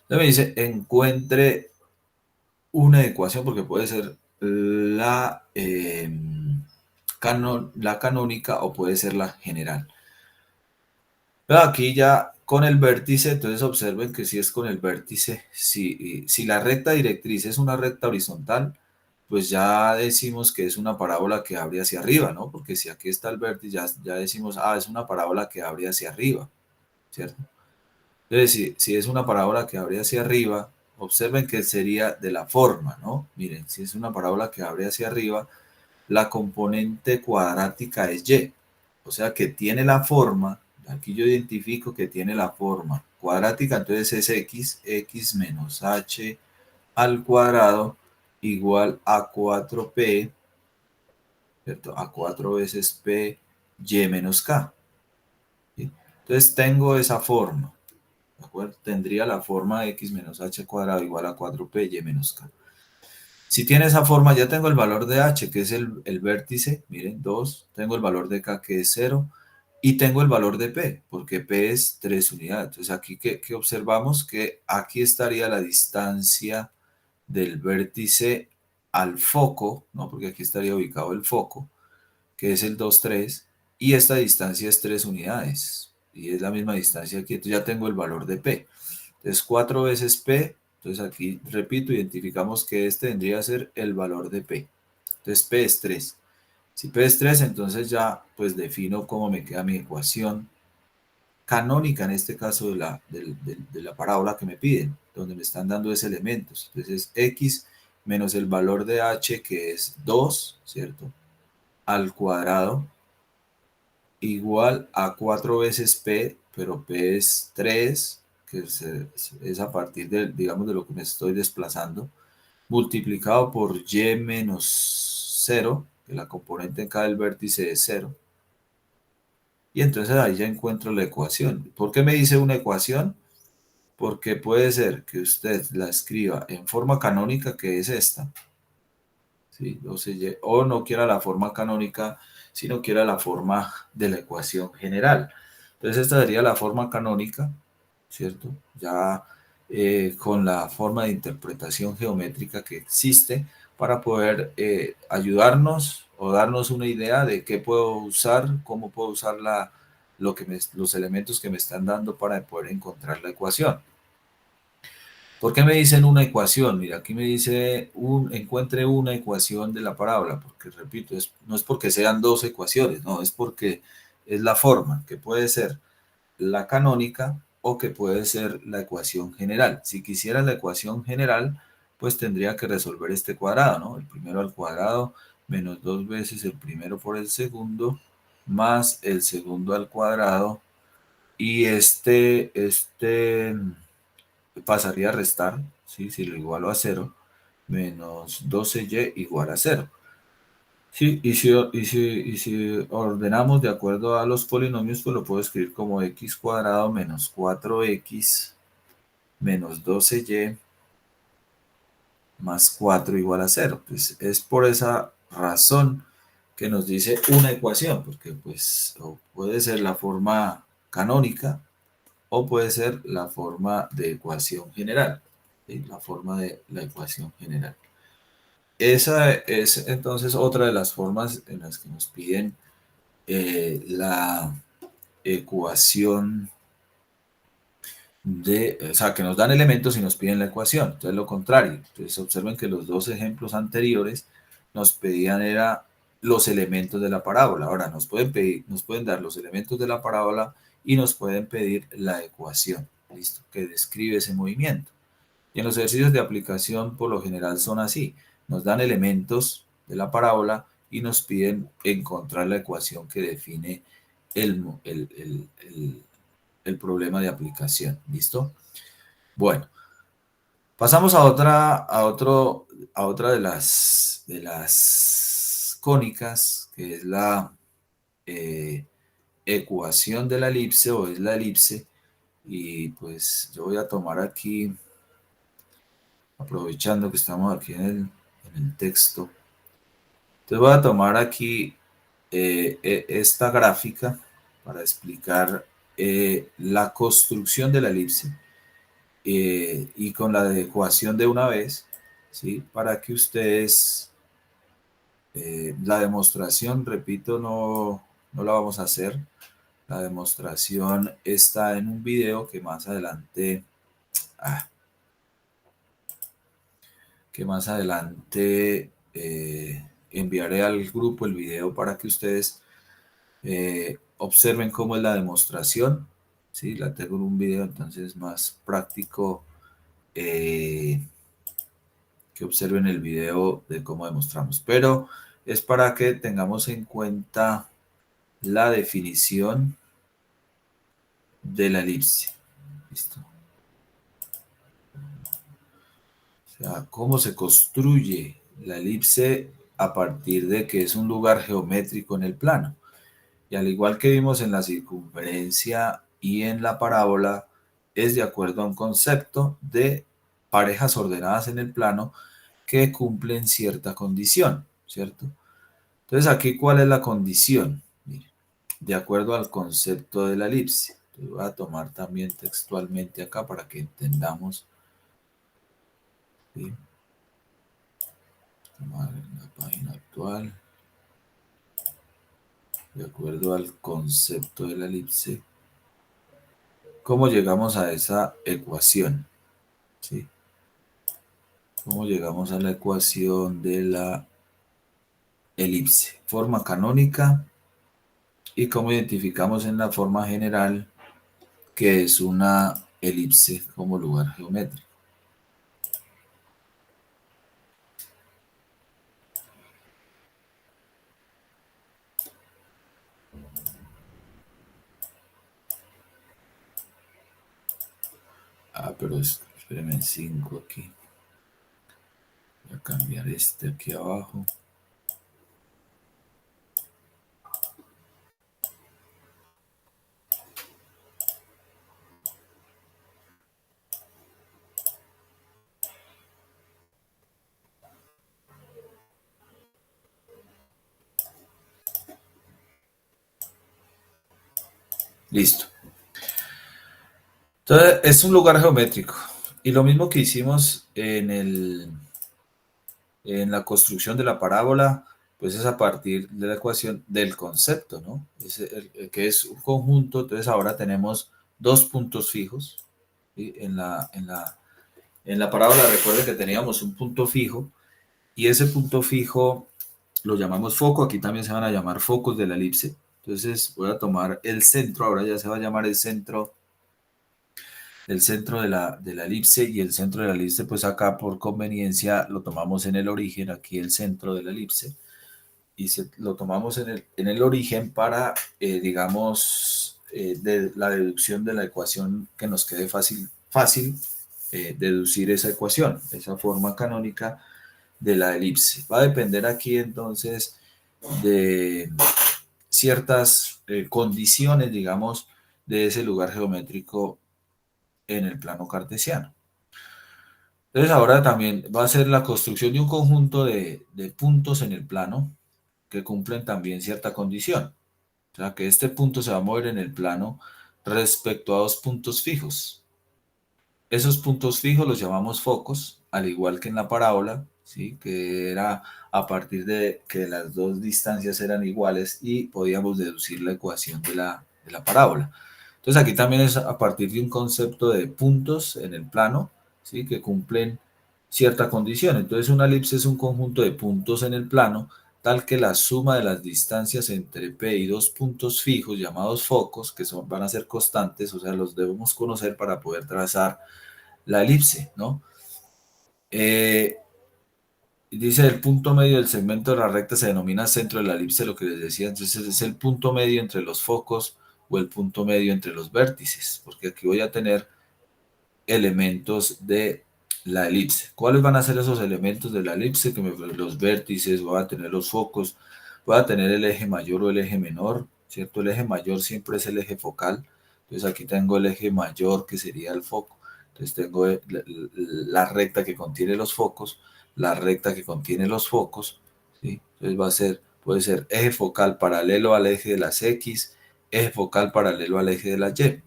Entonces me dice, encuentre una ecuación, porque puede ser la canónica o puede ser la general. Pero aquí ya con el vértice, entonces observen que si es con el vértice, si la recta directriz es una recta horizontal, pues ya decimos que es una parábola que abre hacia arriba, ¿no? Porque si aquí está el vértice, ya decimos, es una parábola que abre hacia arriba, ¿cierto? Entonces, si es una parábola que abre hacia arriba, observen que sería de la forma, ¿no? Miren, si es una parábola que abre hacia arriba, la componente cuadrática es y. O sea que tiene la forma, aquí yo identifico que tiene la forma cuadrática, entonces es x menos h al cuadrado igual a 4p, ¿cierto? A 4 veces p y menos k. ¿Sí? Entonces tengo esa forma. ¿De acuerdo? Tendría la forma de x menos h cuadrado igual a 4p y menos k. Si tiene esa forma, ya tengo el valor de h, que es el vértice, miren, 2, tengo el valor de k, que es 0, y tengo el valor de p, porque p es 3 unidades. Entonces aquí que observamos que aquí estaría la distancia del vértice al foco, ¿no? Porque aquí estaría ubicado el foco, que es el 2, 3, y esta distancia es 3 unidades, y es la misma distancia aquí, entonces ya tengo el valor de p. Entonces 4 veces p, entonces aquí repito, identificamos que este tendría que ser el valor de p. Entonces p es 3. Si p es 3, entonces ya pues defino cómo me queda mi ecuación canónica, en este caso de la parábola que me piden, donde me están dando ese elementos. Entonces x menos el valor de h, que es 2, ¿cierto? Al cuadrado igual a 4 veces p, pero p es 3, que es a partir de, digamos, de lo que me estoy desplazando, multiplicado por y menos 0, que la componente en cada vértice es 0. Y entonces ahí ya encuentro la ecuación. ¿Por qué me dice una ecuación? Porque puede ser que usted la escriba en forma canónica, que es esta, ¿sí? O no quiera la forma canónica, sino quiera la forma de la ecuación general. Entonces esta sería la forma canónica, ¿cierto? Ya con la forma de interpretación geométrica que existe para poder ayudarnos o darnos una idea de qué puedo usar, cómo puedo usar los elementos que me están dando para poder encontrar la ecuación. ¿Por qué me dicen una ecuación? Mira, aquí me dice encuentre una ecuación de la parábola, porque repito, no es porque sean dos ecuaciones, no, es porque es la forma, que puede ser la canónica o que puede ser la ecuación general. Si quisiera la ecuación general, pues tendría que resolver este cuadrado, ¿no? El primero al cuadrado menos 2 veces el primero por el segundo, más el segundo al cuadrado, y este pasaría a restar, ¿sí? Si lo igualo a 0, menos 12y igual a 0. Sí, y si ordenamos de acuerdo a los polinomios, pues lo puedo escribir como x cuadrado menos 4x menos 12y más 4 igual a 0. Pues es por esa razón que nos dice una ecuación, porque pues o puede ser la forma canónica o puede ser la forma de ecuación general, ¿sí? La forma de la ecuación general. Esa es entonces otra de las formas en las que nos piden la ecuación o sea, que nos dan elementos y nos piden la ecuación. Entonces, lo contrario. Entonces, observen que los dos ejemplos anteriores nos pedían era los elementos de la parábola. Ahora, nos pueden dar los elementos de la parábola y nos pueden pedir la ecuación, ¿listo? Que describe ese movimiento. Y en los ejercicios de aplicación, por lo general, son así. Nos dan elementos de la parábola y nos piden encontrar la ecuación que define el, el problema de aplicación. ¿Listo? Bueno, pasamos a otra de las cónicas, que es la ecuación de la elipse o es la elipse. Y pues yo voy a tomar aquí, aprovechando que estamos aquí en el texto, entonces voy a tomar aquí esta gráfica para explicar la construcción de la elipse. Y con la adecuación de una vez, ¿sí? Para que ustedes, la demostración, repito, no la vamos a hacer. La demostración está en un video que más adelante, ah, enviaré al grupo el video para que ustedes observen cómo es la demostración. ¿Sí? La tengo en un video, entonces más práctico que observen el video de cómo demostramos. Pero es para que tengamos en cuenta la definición de la elipse. ¿Listo? O sea, cómo se construye la elipse a partir de que es un lugar geométrico en el plano. Y al igual que vimos en la circunferencia y en la parábola, es de acuerdo a un concepto de parejas ordenadas en el plano que cumplen cierta condición, ¿cierto? Entonces, aquí, ¿cuál es la condición? Mire, de acuerdo al concepto de la elipse. Entonces, voy a tomar también textualmente acá para que entendamos. ¿Sí? Tomar en la página actual. De acuerdo al concepto de la elipse. ¿Cómo llegamos a esa ecuación? ¿Sí? ¿Cómo llegamos a la ecuación de la elipse? Forma canónica. Y cómo identificamos en la forma general que es una elipse como lugar geométrico. Pero espérenme en 5 aquí. Voy a cambiar este aquí abajo. Listo. Entonces, es un lugar geométrico. Y lo mismo que hicimos en la construcción de la parábola, pues es a partir de la ecuación del concepto, ¿no? Que es un conjunto. Entonces, ahora tenemos dos puntos fijos. ¿Sí? En la parábola, recuerden que teníamos un punto fijo. Y ese punto fijo lo llamamos foco. Aquí también se van a llamar focos de la elipse. Entonces, voy a tomar el centro. Ahora ya se va a llamar el centro de la elipse, y el centro de la elipse, pues acá por conveniencia lo tomamos en el origen, aquí el centro de la elipse, y lo tomamos en el origen para, digamos, de la deducción de la ecuación, que nos quede fácil deducir esa ecuación, esa forma canónica de la elipse. Va a depender aquí entonces de ciertas condiciones, digamos, de ese lugar geométrico en el plano cartesiano. Entonces ahora también va a ser la construcción de un conjunto de puntos en el plano que cumplen también cierta condición. O sea, que este punto se va a mover en el plano respecto a dos puntos fijos. Esos puntos fijos los llamamos focos, al igual que en la parábola, ¿sí? Que era a partir de que las dos distancias eran iguales y podíamos deducir la ecuación de la parábola. Entonces aquí también es a partir de un concepto de puntos en el plano, ¿sí? Que cumplen cierta condición. Entonces una elipse es un conjunto de puntos en el plano tal que la suma de las distancias entre P y dos puntos fijos llamados focos, que van a ser constantes, o sea, los debemos conocer para poder trazar la elipse, ¿no? Eh, Dice el punto medio del segmento de la recta se denomina centro de la elipse, lo que les decía, entonces es el punto medio entre los focos o el punto medio entre los vértices, porque aquí voy a tener elementos de la elipse. ¿Cuáles van a ser esos elementos de la elipse? Los vértices, voy a tener los focos, voy a tener el eje mayor o el eje menor, ¿cierto? El eje mayor siempre es el eje focal, entonces aquí tengo el eje mayor que sería el foco, entonces tengo la recta que contiene los focos, la recta que contiene los focos, ¿sí? Entonces puede ser eje focal paralelo al eje de las X, eje focal paralelo al eje de la Y.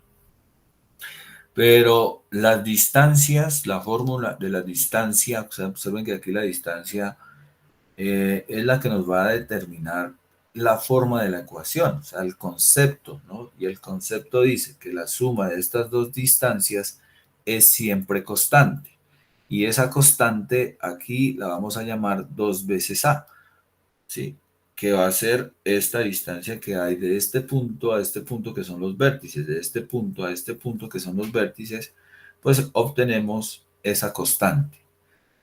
Pero las distancias, la fórmula de la distancia, o sea, observen que aquí la distancia es la que nos va a determinar la forma de la ecuación, o sea, el concepto, ¿no? Y el concepto dice que la suma de estas dos distancias es siempre constante. Y esa constante aquí la vamos a llamar 2 veces A. ¿Sí? Que va a ser esta distancia que hay de este punto a este punto que son los vértices, de este punto a este punto que son los vértices, pues obtenemos esa constante.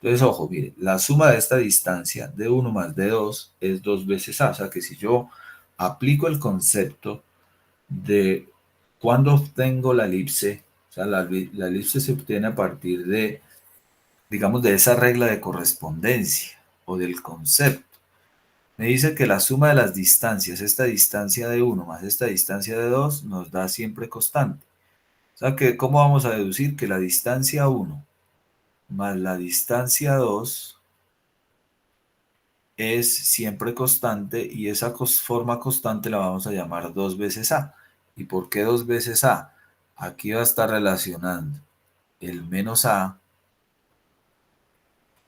Entonces, ojo, mire, la suma de esta distancia de uno más de 2 es 2 veces A, o sea que si yo aplico el concepto de cuando obtengo la elipse, o sea, la elipse se obtiene a partir de, digamos, de esa regla de correspondencia o del concepto. Me dice que la suma de las distancias, esta distancia de uno más esta distancia de 2 nos da siempre constante. O sea que, ¿cómo vamos a deducir que la distancia uno más la distancia 2 es siempre constante y esa forma constante la vamos a llamar 2 veces A? ¿Y por qué 2 veces A? Aquí va a estar relacionando el menos A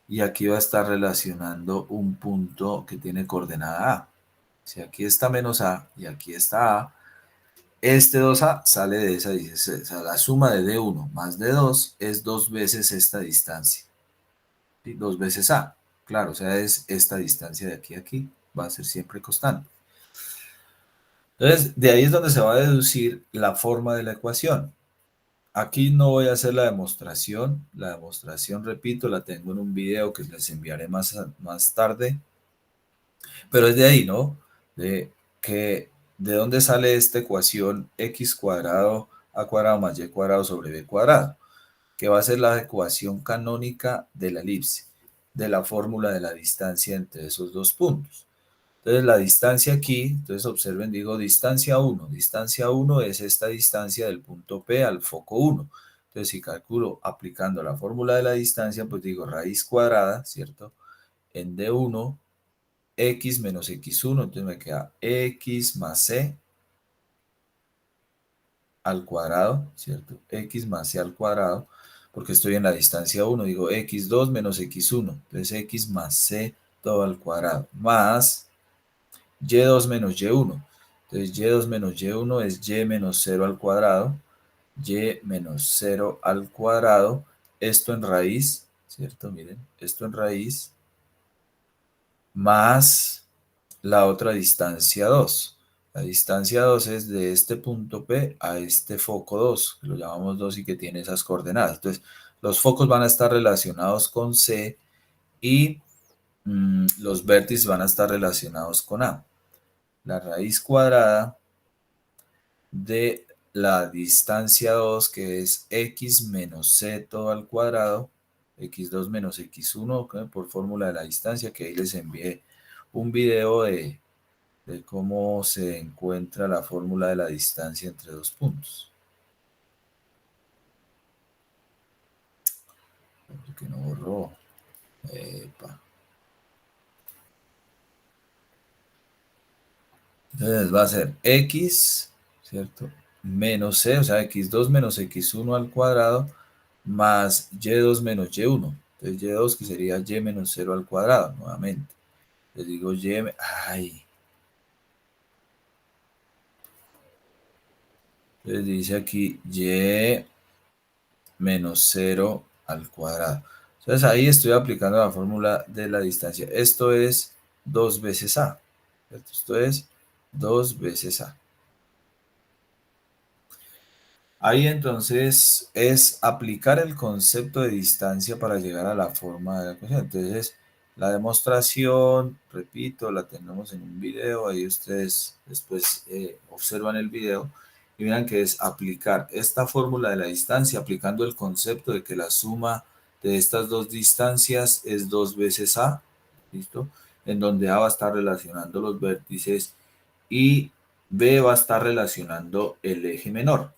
y aquí va a estar relacionando un punto que tiene coordenada A. Si aquí está menos A y aquí está A, este 2A sale de esa distancia. O sea, la suma de D1 más D2 es 2 veces esta distancia. ¿Sí? 2 veces A. Claro, o sea, es esta distancia de aquí a aquí. Va a ser siempre constante. Entonces, de ahí es donde se va a deducir la forma de la ecuación. Aquí no voy a hacer la demostración. La demostración, repito, la tengo en un video que les enviaré más tarde. Pero es de ahí, ¿no? De que de dónde sale esta ecuación x cuadrado a cuadrado más y cuadrado sobre b cuadrado, que va a ser la ecuación canónica de la elipse, de la fórmula de la distancia entre esos dos puntos. Entonces la distancia aquí, entonces observen, digo distancia 1. Distancia 1 es esta distancia del punto P al foco 1. Entonces si calculo aplicando la fórmula de la distancia, pues digo raíz cuadrada, ¿cierto? En D1 x menos x1, entonces me queda x más c al cuadrado, ¿cierto? X más c al cuadrado, porque estoy en la distancia 1, digo x2 menos x1, entonces x más c todo al cuadrado, más y2 menos y1, entonces y2 menos y1 es y menos 0 al cuadrado, y menos 0 al cuadrado, esto en raíz, ¿cierto? Miren, esto en raíz, más la otra distancia 2. La distancia 2 es de este punto P a este foco 2, que lo llamamos 2 y que tiene esas coordenadas. Entonces, los focos van a estar relacionados con C y los vértices van a estar relacionados con A. La raíz cuadrada de la distancia 2, que es x menos c todo al cuadrado, x2 menos x1, por fórmula de la distancia, que ahí les envié un video de cómo se encuentra la fórmula de la distancia entre dos puntos. porque no borró. Epa. Entonces va a ser x, ¿cierto? Menos c, o sea, x2 menos x1 al cuadrado, más y2 menos y1. Entonces y2 que sería y menos 0 al cuadrado, nuevamente. Les digo ay. Entonces dice aquí y menos 0 al cuadrado. Entonces ahí estoy aplicando la fórmula de la distancia. Esto es 2 veces a. ¿Cierto? Esto es 2 veces a. Ahí entonces es aplicar el concepto de distancia para llegar a la forma de la ecuación. Entonces la demostración, repito, la tenemos en un video. Ahí ustedes después observan el video y miran que es aplicar esta fórmula de la distancia aplicando el concepto de que la suma de estas dos distancias es 2 veces a, ¿listo? En donde a va a estar relacionando los vértices y b va a estar relacionando el eje menor.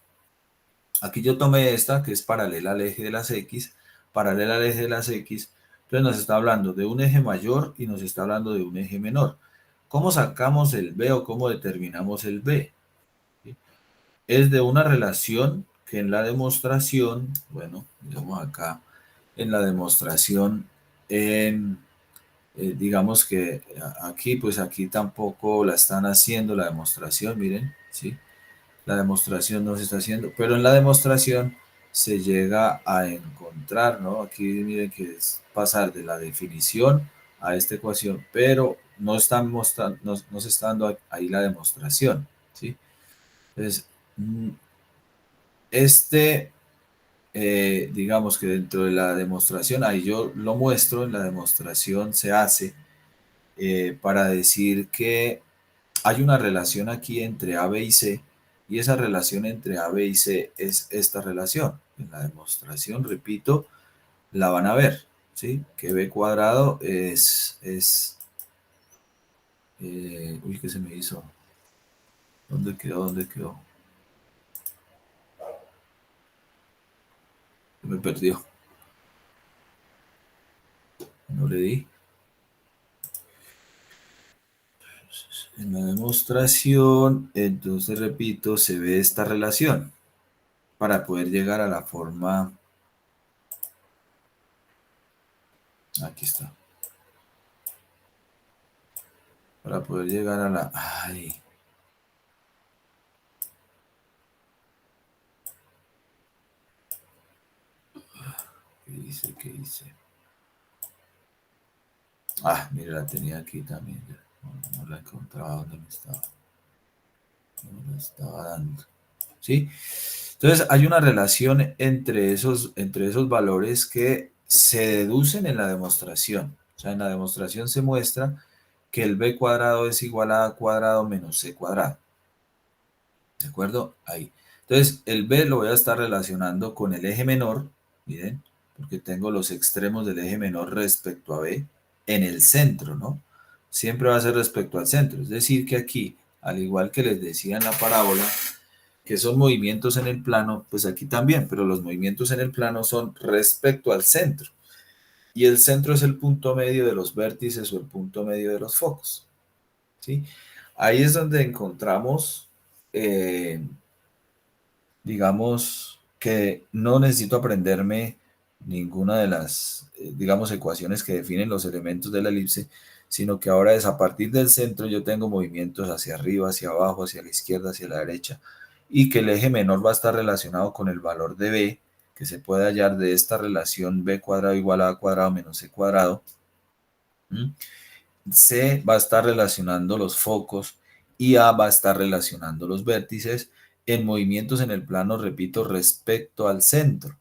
Aquí yo tomé esta que es paralela al eje de las X, paralela al eje de las X, entonces nos está hablando de un eje mayor y nos está hablando de un eje menor. ¿Cómo sacamos el B o cómo determinamos el B? ¿Sí? Es de una relación que en la demostración, bueno, digamos acá, en la demostración, digamos que aquí, pues aquí tampoco la están haciendo la demostración, miren, ¿sí? La demostración no se está haciendo, pero en la demostración se llega a encontrar, ¿no? Aquí miren que es pasar de la definición a esta ecuación, pero no, están mostrando, no se está dando ahí la demostración, ¿sí? Entonces, este, digamos que dentro de la demostración, ahí yo lo muestro, en la demostración se hace para decir que hay una relación aquí entre A, B y C, y esa relación entre A, B y C es esta relación. En la demostración, repito, la van a ver, ¿sí? Que B cuadrado uy, ¿qué se me hizo? ¿Dónde quedó? ¿Dónde quedó? Se me perdió. No le di. En la demostración, entonces repito, se ve esta relación para poder llegar a la forma. Aquí está. Para poder llegar a la. Ay. ¿Qué dice? ¿Qué dice? Ah, mira, la tenía aquí también. No la encontraba donde me estaba. No me la estaba dando. ¿Sí? Entonces hay una relación entre esos valores que se deducen en la demostración. O sea, en la demostración se muestra que el b cuadrado es igual a cuadrado menos c cuadrado. ¿De acuerdo? Ahí. Entonces, el b lo voy a estar relacionando con el eje menor. Miren, porque tengo los extremos del eje menor respecto a b en el centro, ¿no? Siempre va a ser respecto al centro. Es decir, que aquí, al igual que les decía en la parábola, que son movimientos en el plano, pues aquí también, pero los movimientos en el plano son respecto al centro. Y el centro es el punto medio de los vértices o el punto medio de los focos. ¿Sí? Ahí es donde encontramos, digamos, que no necesito aprenderme ninguna de las, digamos, ecuaciones que definen los elementos de la elipse, sino que ahora es a partir del centro yo tengo movimientos hacia arriba, hacia abajo, hacia la izquierda, hacia la derecha, y que el eje menor va a estar relacionado con el valor de b, que se puede hallar de esta relación b cuadrado igual a cuadrado menos c cuadrado. C va a estar relacionando los focos y A va a estar relacionando los vértices en movimientos en el plano, repito, respecto al centro,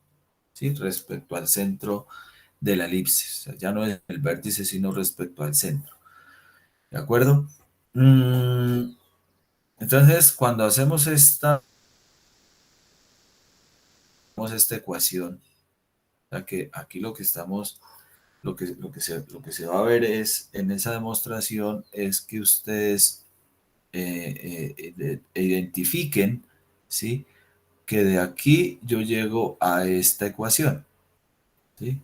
¿sí? Respecto al centro de la elipse. O sea, ya no es el vértice, sino respecto al centro. ¿De acuerdo? Entonces, cuando hacemos esta ecuación, o sea que aquí lo que estamos, lo que se va a ver es en esa demostración es que ustedes identifiquen, ¿sí? Que de aquí yo llego a esta ecuación, ¿sí?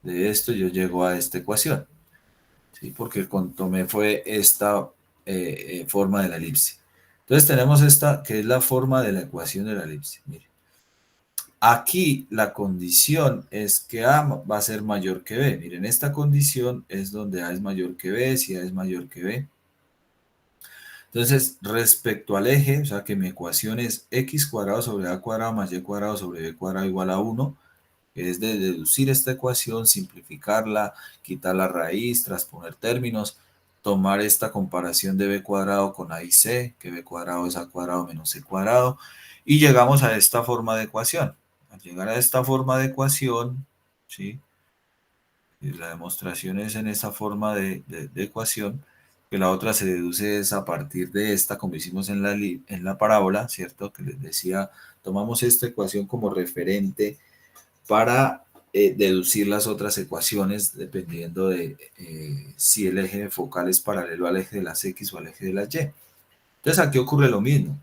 de esto yo llego a esta ecuación, ¿sí? Porque tomé fue esta forma de la elipse. Entonces tenemos esta que es la forma de la ecuación de la elipse. Mire. Aquí la condición es que A va a ser mayor que B. Miren, esta condición es donde A es mayor que B, si A es mayor que B. Entonces, respecto al eje, o sea que mi ecuación es x cuadrado sobre a cuadrado más y cuadrado sobre b cuadrado igual a 1, que es de deducir esta ecuación, simplificarla, quitar la raíz, transponer términos, tomar esta comparación de b cuadrado con a y c, que b cuadrado es a cuadrado menos c cuadrado, y llegamos a esta forma de ecuación. Al llegar a esta forma de ecuación, ¿sí? Y la demostración es en esa forma de ecuación, que la otra se deduce es a partir de esta, como hicimos en la parábola, ¿cierto? Que les decía, tomamos esta ecuación como referente para deducir las otras ecuaciones dependiendo de si el eje focal es paralelo al eje de las X o al eje de las Y. Entonces aquí ocurre lo mismo.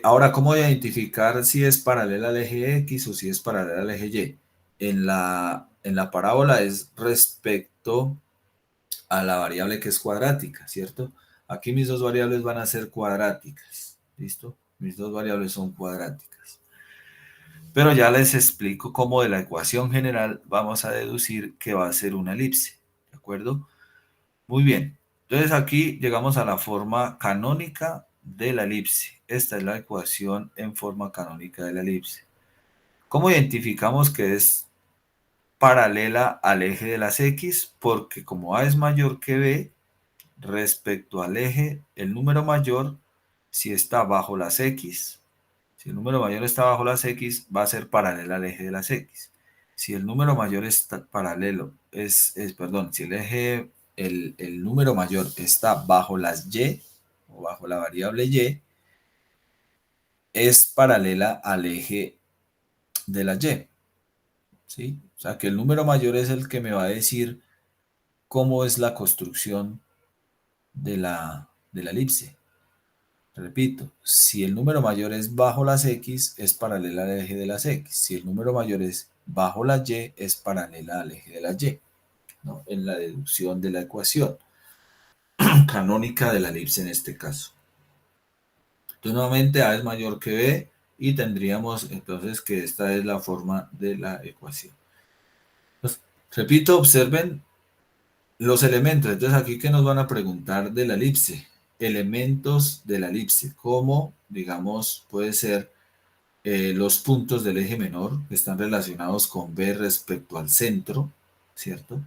Ahora, ¿cómo identificar si es paralela al eje X o si es paralela al eje Y? En la parábola es respecto a la variable que es cuadrática, ¿cierto? Aquí mis dos variables van a ser cuadráticas, ¿listo? Mis dos variables son cuadráticas. Pero ya les explico cómo de la ecuación general vamos a deducir que va a ser una elipse, ¿de acuerdo? Muy bien. Entonces aquí llegamos a la forma canónica de la elipse. Esta es la ecuación en forma canónica de la elipse. ¿Cómo identificamos que es paralela al eje de las X? Porque como A es mayor que B, respecto al eje, el número mayor, si está bajo las X, si el número mayor está bajo las X, va a ser paralela al eje de las X. Si el número mayor está paralelo, perdón, si el eje, el número mayor está bajo las Y, o bajo la variable Y, es paralela al eje de la Y, ¿sí? O sea que el número mayor es el que me va a decir cómo es la construcción de la elipse. Repito, si el número mayor es bajo las X, es paralela al eje de las X. Si el número mayor es bajo la Y, es paralela al eje de la Y, ¿no? En la deducción de la ecuación canónica de la elipse en este caso. Entonces, nuevamente, A es mayor que B y tendríamos entonces que esta es la forma de la ecuación. Entonces, repito, observen los elementos. Entonces, aquí que nos van a preguntar de la elipse. Elementos de la elipse, como, digamos, puede ser los puntos del eje menor que están relacionados con B respecto al centro, ¿cierto?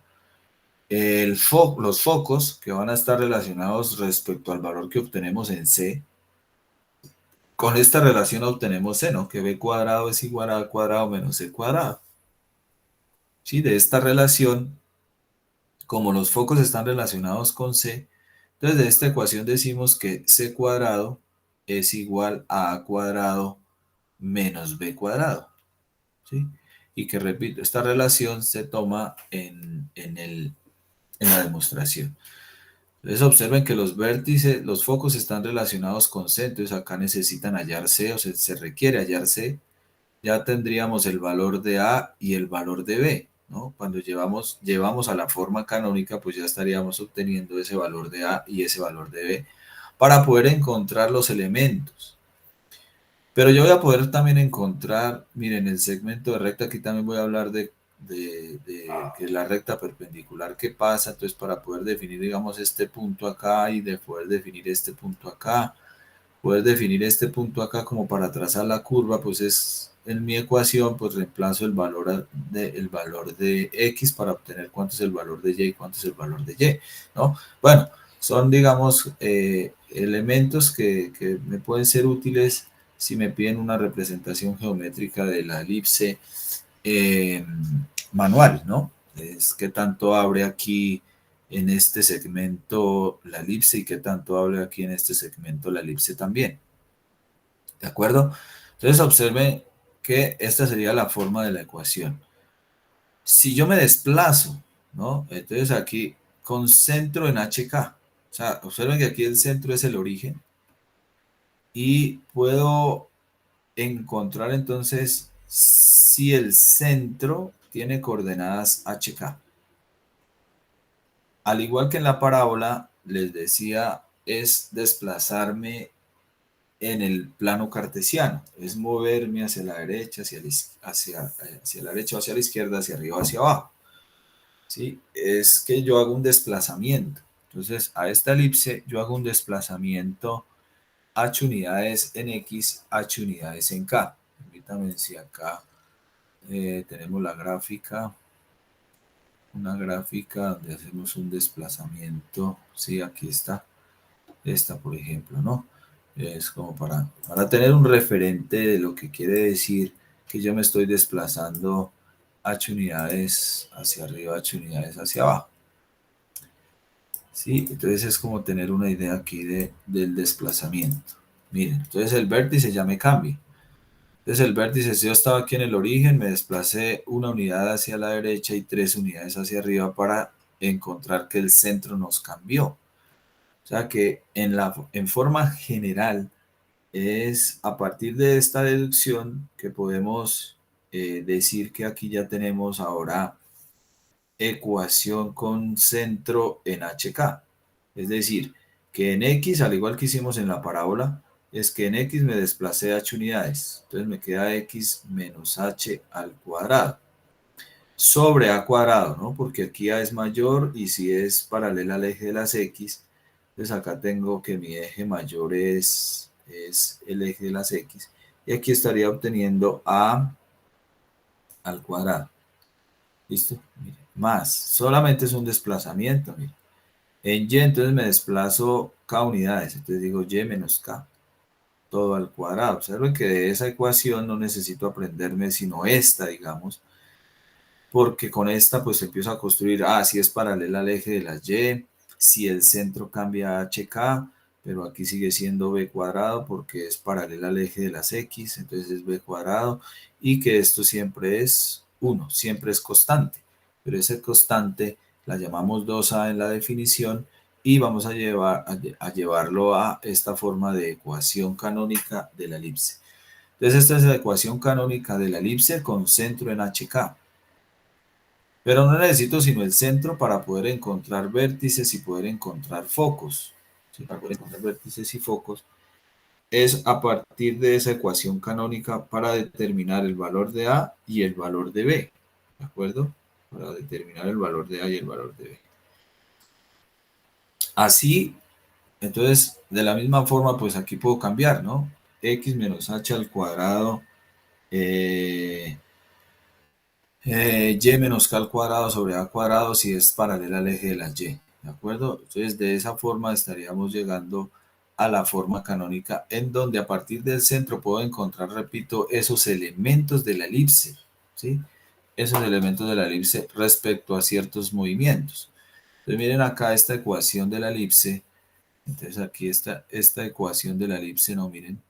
Los focos que van a estar relacionados respecto al valor que obtenemos en C. Con esta relación obtenemos C, ¿no? Que B cuadrado es igual a cuadrado menos C cuadrado. ¿Sí? De esta relación, como los focos están relacionados con C, entonces de esta ecuación decimos que C cuadrado es igual a A cuadrado menos B cuadrado. ¿Sí? Y que, repito, esta relación se toma en la demostración. Entonces observen que los vértices, los focos están relacionados con C, entonces acá necesitan hallar C, o sea, se requiere hallar C. Ya tendríamos el valor de A y el valor de B, ¿no? Cuando llevamos a la forma canónica, pues ya estaríamos obteniendo ese valor de A y ese valor de B para poder encontrar los elementos. Pero yo voy a poder también encontrar, miren, el segmento de recta, aquí también voy a hablar de que es la recta perpendicular que pasa, entonces para poder definir, digamos, este punto acá y de poder definir este punto acá, poder definir este punto acá como para trazar la curva, pues es en mi ecuación, pues reemplazo el valor de X para obtener cuánto es el valor de Y y cuánto es el valor de Y, ¿no? Bueno, son, digamos, elementos que me pueden ser útiles si me piden una representación geométrica de la elipse eh, manual, ¿no? Es qué tanto abre aquí en este segmento la elipse y qué tanto abre aquí en este segmento la elipse también. ¿De acuerdo? Entonces observe que esta sería la forma de la ecuación. Si yo me desplazo, ¿no? Entonces aquí concentro en HK. O sea, observen que aquí el centro es el origen y puedo encontrar entonces si el centro tiene coordenadas HK. Al igual que en la parábola, les decía, es desplazarme en el plano cartesiano, es moverme hacia la derecha, hacia la derecha o hacia la izquierda, hacia arriba o hacia abajo. ¿Sí? Es que yo hago un desplazamiento. Entonces, a esta elipse yo hago un desplazamiento h unidades en x, h unidades en k. Permítame si acá tenemos la gráfica, una gráfica donde hacemos un desplazamiento. Sí, aquí está. Esta, por ejemplo, ¿no? Es como para tener un referente de lo que quiere decir que yo me estoy desplazando h unidades hacia arriba, h unidades hacia abajo. ¿Sí? Entonces es como tener una idea aquí del desplazamiento. Miren, entonces el vértice ya me cambia. Entonces el vértice, si yo estaba aquí en el origen, me desplacé una unidad hacia la derecha y 3 unidades hacia arriba para encontrar que el centro nos cambió. O sea que en forma general es a partir de esta deducción que podemos decir que aquí ya tenemos ahora ecuación con centro en HK. Es decir, que en X, al igual que hicimos en la parábola, es que en X me desplacé H unidades. Entonces me queda X menos H al cuadrado. Sobre A cuadrado, ¿no? Porque aquí A es mayor y si es paralela al eje de las X, entonces acá tengo que mi eje mayor es el eje de las X. Y aquí estaría obteniendo A al cuadrado. ¿Listo? Mire, más, solamente es un desplazamiento. Mire. En Y entonces me desplazo K unidades. Entonces digo Y menos K, todo al cuadrado. Observen que de esa ecuación no necesito aprenderme sino esta, digamos, porque con esta pues empiezo a construir, si es paralela al eje de las Y, si el centro cambia a HK, pero aquí sigue siendo B cuadrado porque es paralela al eje de las X, entonces es B cuadrado, y que esto siempre es 1, siempre es constante, pero ese constante la llamamos 2A en la definición y vamos a llevarlo a esta forma de ecuación canónica de la elipse. Entonces esta es la ecuación canónica de la elipse con centro en HK. Pero no necesito sino el centro para poder encontrar vértices y poder encontrar focos. ¿Sí? Para poder encontrar vértices y focos es a partir de esa ecuación canónica para determinar el valor de A y el valor de B. ¿De acuerdo? Para determinar el valor de A y el valor de B. Así, entonces, de la misma forma, pues aquí puedo cambiar, ¿no? X menos H al cuadrado y menos k al cuadrado sobre a cuadrado si es paralela al eje de las y, ¿de acuerdo? Entonces, de esa forma estaríamos llegando a la forma canónica en donde a partir del centro puedo encontrar, repito, esos elementos de la elipse, ¿sí? Esos elementos de la elipse respecto a ciertos movimientos. Entonces, miren acá esta ecuación de la elipse. Entonces, aquí está esta ecuación de la elipse, no, miren.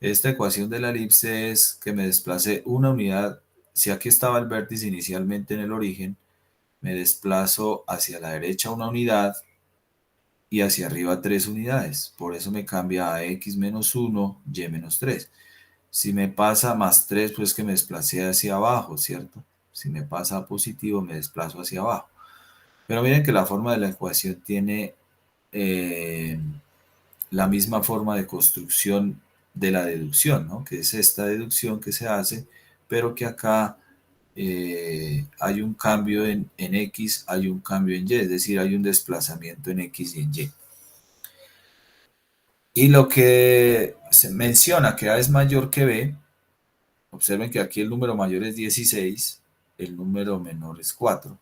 Esta ecuación de la elipse es que me desplace una unidad. Si aquí estaba el vértice inicialmente en el origen, me desplazo hacia la derecha una unidad y hacia arriba 3 unidades. Por eso me cambia a x menos 1, y menos 3. Si me pasa más 3, pues que me desplacé hacia abajo, ¿cierto? Si me pasa a positivo, me desplazo hacia abajo. Pero miren que la forma de la ecuación tiene la misma forma de construcción de la deducción, ¿no? Que es esta deducción que se hace, pero que acá hay un cambio en X, hay un cambio en Y, es decir, hay un desplazamiento en X y en Y. Y lo que se menciona que A es mayor que B, observen que aquí el número mayor es 16, el número menor es 4.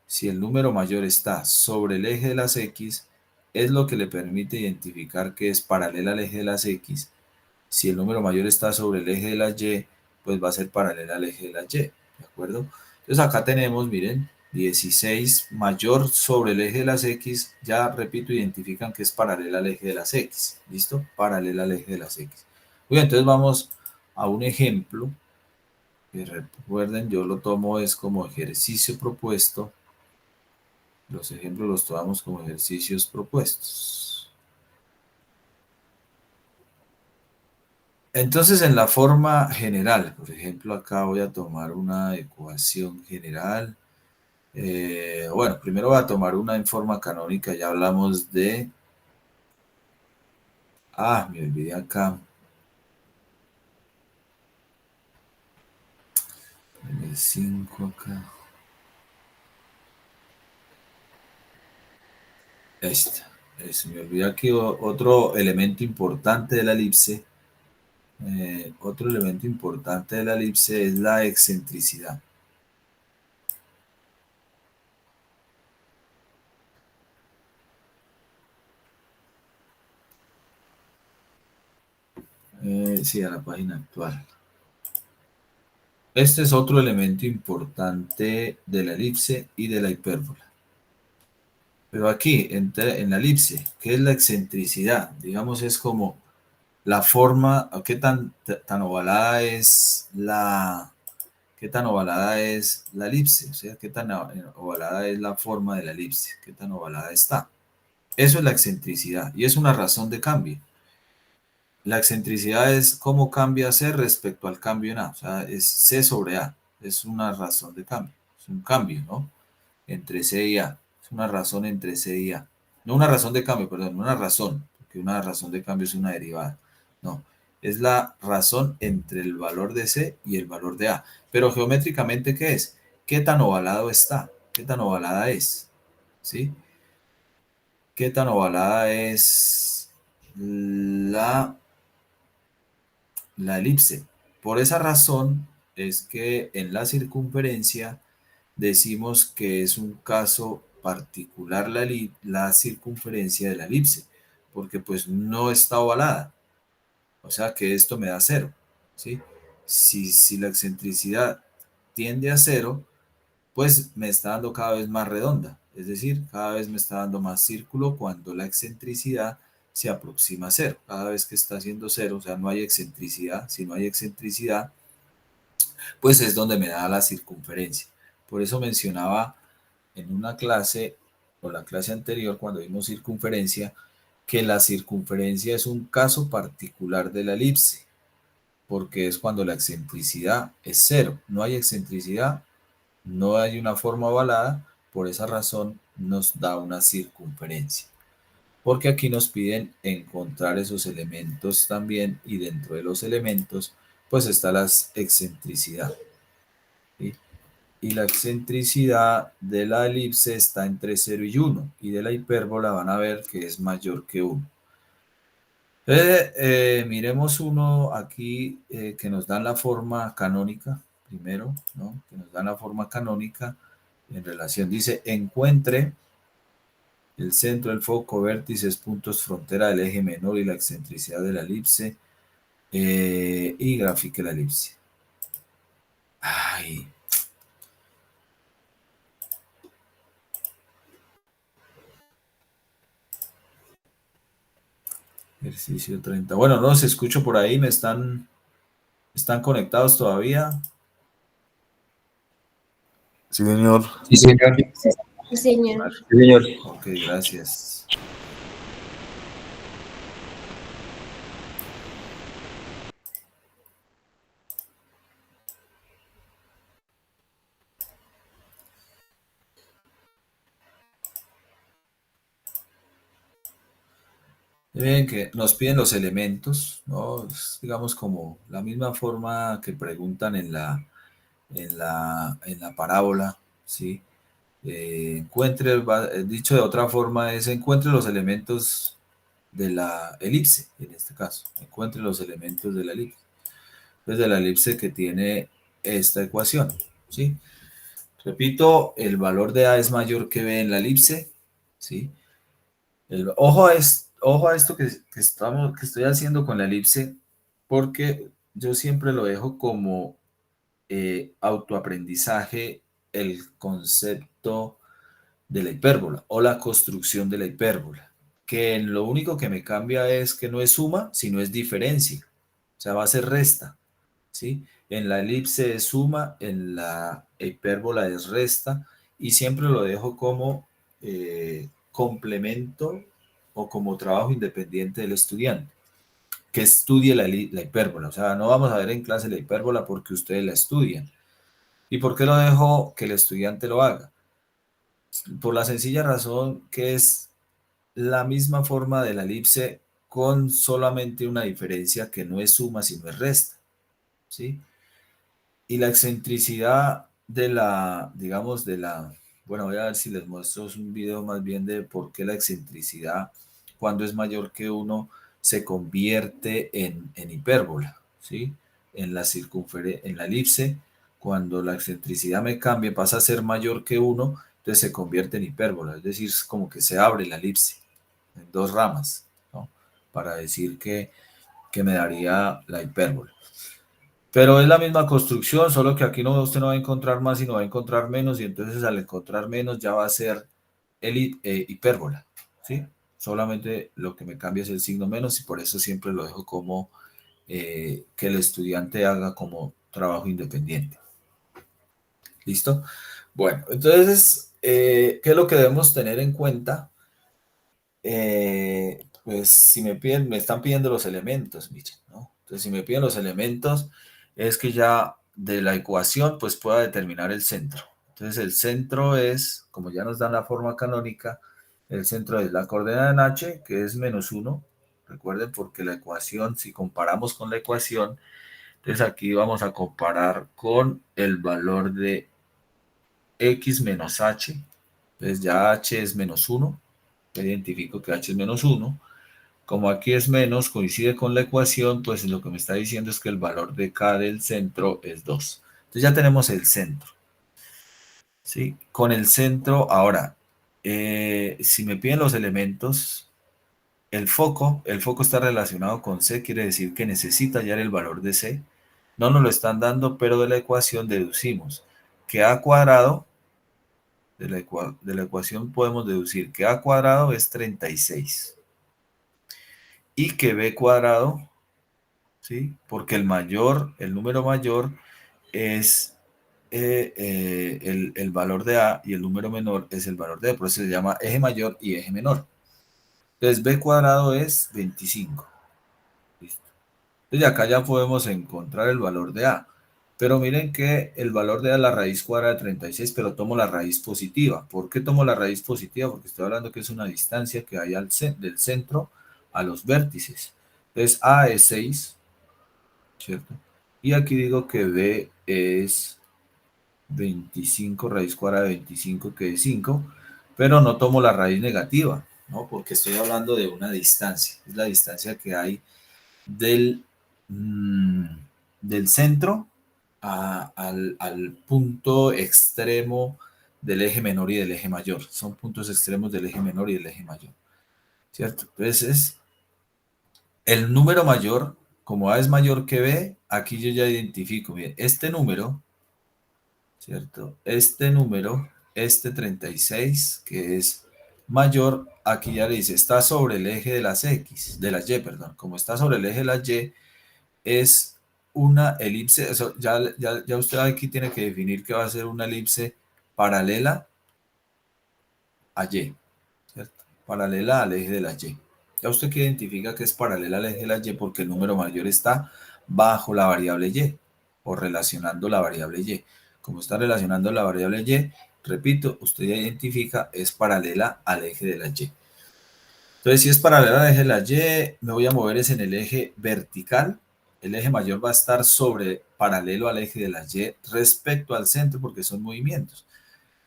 Si el número mayor está sobre el eje de las X, es lo que le permite identificar que es paralela al eje de las X. Si el número mayor está sobre el eje de las Y, pues va a ser paralela al eje de las Y, ¿de acuerdo? Entonces acá tenemos, miren, 16 mayor sobre el eje de las X, ya repito, identifican que es paralela al eje de las X, ¿listo? Paralela al eje de las X. Muy bien, entonces vamos a un ejemplo, que recuerden, yo lo tomo es como ejercicio propuesto, los ejemplos los tomamos como ejercicios propuestos. Entonces, en la forma general, por ejemplo, acá voy a tomar una ecuación general. Bueno, primero voy a tomar una en forma canónica. Ya hablamos de... Ah, me olvidé acá. En el 5 acá. Esta. Me olvidé aquí otro elemento importante de la elipse. Otro elemento importante de la elipse es la excentricidad. Sí, a la página actual. Este es otro elemento importante de la elipse y de la hipérbola. Pero aquí, en la elipse, ¿qué es la excentricidad? Digamos, es como la forma, ¿qué tan ovalada es qué tan ovalada es la elipse? O sea, qué tan ovalada es la forma de la elipse, qué tan ovalada está. Eso es la excentricidad y es una razón de cambio. La excentricidad es cómo cambia C respecto al cambio en A, o sea, es C sobre A, es una razón de cambio, es un cambio, ¿no? Entre C y A, es una razón entre C y A. No una razón de cambio, perdón, una razón, porque una razón de cambio es una derivada. No, es la razón entre el valor de C y el valor de A. Pero geométricamente, ¿qué es? ¿Qué tan ovalado está? ¿Qué tan ovalada es? ¿Sí? ¿Qué tan ovalada es la elipse? Por esa razón es que en la circunferencia decimos que es un caso particular la circunferencia de la elipse, porque pues no está ovalada, o sea que esto me da cero, ¿sí? Si la excentricidad tiende a cero, pues me está dando cada vez más redonda, es decir, cada vez me está dando más círculo cuando la excentricidad se aproxima a cero. Cada vez que está haciendo cero, o sea, no hay excentricidad. Si no hay excentricidad, pues es donde me da la circunferencia. Por eso mencionaba en una clase, o la clase anterior, cuando vimos circunferencia, que la circunferencia es un caso particular de la elipse, porque es cuando la excentricidad es cero. No hay excentricidad, no hay una forma ovalada, por esa razón nos da una circunferencia. Porque aquí nos piden encontrar esos elementos también y dentro de los elementos pues está la excentricidad. ¿Sí? Y la excentricidad de la elipse está entre 0 y 1 y de la hipérbola van a ver que es mayor que 1. Miremos uno aquí que nos dan la forma canónica, primero, ¿no? Que nos dan la forma canónica en relación, dice, encuentre el centro, el foco, vértices, puntos, frontera del eje menor y la excentricidad de la elipse y grafique la elipse. Ay. Ejercicio 30. Bueno, no, se escucho por ahí, ¿están conectados todavía? Sí, señor. Sí, señor. Sí, señor. Sí, señor. Ok, gracias. Ven que nos piden los elementos, ¿no? Es, digamos, como la misma forma que preguntan en la parábola, ¿sí? Dicho de otra forma, es encuentre los elementos de la elipse, en este caso. Encuentre los elementos de la elipse. Pues de la elipse que tiene esta ecuación, ¿sí? Repito, el valor de A es mayor que B en la elipse, ¿sí? Ojo a esto que estoy haciendo con la elipse, porque yo siempre lo dejo como autoaprendizaje el concepto de la hipérbola o la construcción de la hipérbola, que en lo único que me cambia es que no es suma, sino es diferencia, o sea, va a ser resta, ¿sí? En la elipse es suma, en la hipérbola es resta, y siempre lo dejo como complemento o como trabajo independiente del estudiante. que estudie la hipérbola. O sea, no vamos a ver en clase la hipérbola porque ustedes la estudian. ¿Y por qué lo dejo que el estudiante lo haga? Por la sencilla razón que es la misma forma de la elipse con solamente una diferencia que no es suma sino es resta, ¿sí? Y la excentricidad de la, digamos, bueno, voy a ver si les muestro un video más bien de por qué la excentricidad, cuando es mayor que uno, se convierte en hipérbola, ¿sí? En la elipse, cuando la excentricidad me cambia, pasa a ser mayor que uno, entonces se convierte en hipérbola, es decir, es como que se abre la elipse en dos ramas, ¿no? Para decir que me daría la hipérbola. Pero es la misma construcción, solo que aquí no, usted no va a encontrar más, sino va a encontrar menos, y entonces al encontrar menos ya va a ser hipérbola, ¿sí? Solamente lo que me cambia es el signo menos, y por eso siempre lo dejo como que el estudiante haga como trabajo independiente. ¿Listo? Bueno, entonces, ¿qué es lo que debemos tener en cuenta? Pues si me están pidiendo los elementos, miren, ¿no? Entonces, si me piden los elementos, es que ya de la ecuación, pues pueda determinar el centro. Entonces, el centro es, como ya nos dan la forma canónica, el centro es la coordenada en h, que es -1. Recuerden, porque la ecuación, si comparamos con la ecuación, entonces aquí vamos a comparar con el valor de x menos h. Entonces ya h es -1. Identifico que h es -1. Como aquí es menos, coincide con la ecuación, pues lo que me está diciendo es que el valor de k del centro es 2. Entonces ya tenemos el centro. ¿Sí? Con el centro, ahora, si me piden los elementos, el foco está relacionado con c, quiere decir que necesita hallar el valor de c. No nos lo están dando, pero de la ecuación deducimos que a cuadrado, de la ecuación podemos deducir que a cuadrado es 36 y que b cuadrado, ¿sí? Porque el número mayor es el valor de A y el número menor es el valor de B, por eso se llama eje mayor y eje menor. Entonces B cuadrado es 25. ¿Listo? Entonces acá ya podemos encontrar el valor de A. Pero miren que el valor de A es la raíz cuadrada de 36, pero tomo la raíz positiva. ¿Por qué tomo la raíz positiva? Porque estoy hablando que es una distancia que hay del centro a los vértices. Entonces A es 6, ¿cierto? Y aquí digo que B es 25, raíz cuadrada de 25, que es 5, pero no tomo la raíz negativa, ¿no? Porque estoy hablando de una distancia. Es la distancia que hay del, mm, del centro al punto extremo del eje menor y del eje mayor. Son puntos extremos del eje menor y del eje mayor, ¿cierto? Entonces, el número mayor, como A es mayor que B, aquí yo ya identifico, bien, este número, ¿cierto? Este 36, que es mayor, aquí ya le dice, está sobre el eje de las X, de las Y, perdón. Como está sobre el eje de las Y, es una elipse, eso, ya usted aquí tiene que definir que va a ser una elipse paralela a Y, ¿cierto? Paralela al eje de la Y. Ya usted que identifica que es paralela al eje de la Y porque el número mayor está bajo la variable Y o relacionando la variable Y. Como está relacionando la variable Y, repito, usted ya identifica es paralela al eje de la Y. Entonces, si es paralela al eje de la Y, me voy a mover es en el eje vertical. El eje mayor va a estar paralelo al eje de la Y respecto al centro porque son movimientos.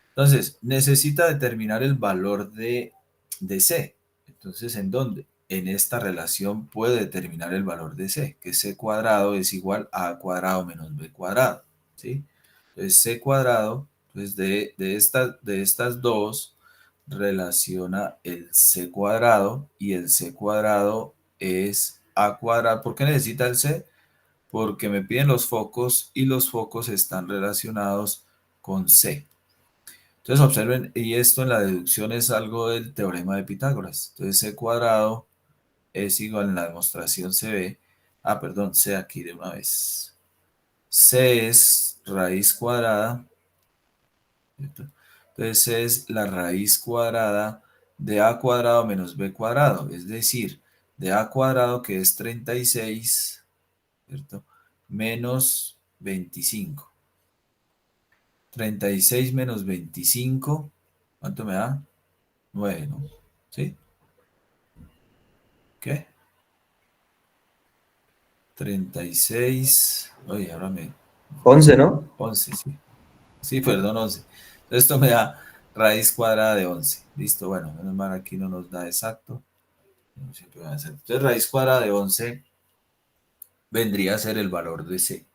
Entonces, necesita determinar el valor de C. Entonces, ¿en dónde? En esta relación puede determinar el valor de C, que C cuadrado es igual a A cuadrado menos B cuadrado, ¿sí? Entonces, C cuadrado, pues de estas dos, relaciona el C cuadrado y el C cuadrado es A cuadrado. ¿Por qué necesita el C? Porque me piden los focos y los focos están relacionados con C. Entonces observen, y esto en la deducción es algo del teorema de Pitágoras. Entonces C cuadrado es igual, en la demostración se ve, perdón, C aquí de una vez. C es raíz cuadrada, ¿cierto? Entonces C es la raíz cuadrada de A cuadrado menos B cuadrado, es decir, de a cuadrado, que es 36, ¿cierto? Menos 25. 36 menos 25, ¿cuánto me da? 9, ¿no? ¿Sí? ¿Qué? 36, oye, ahora me... 11, ¿no? 11, sí. Sí, perdón, 11. Esto me da raíz cuadrada de 11. Listo, bueno, menos mal aquí no nos da exacto. No siempre va a ser. Entonces, raíz cuadrada de 11 vendría a ser el valor de C.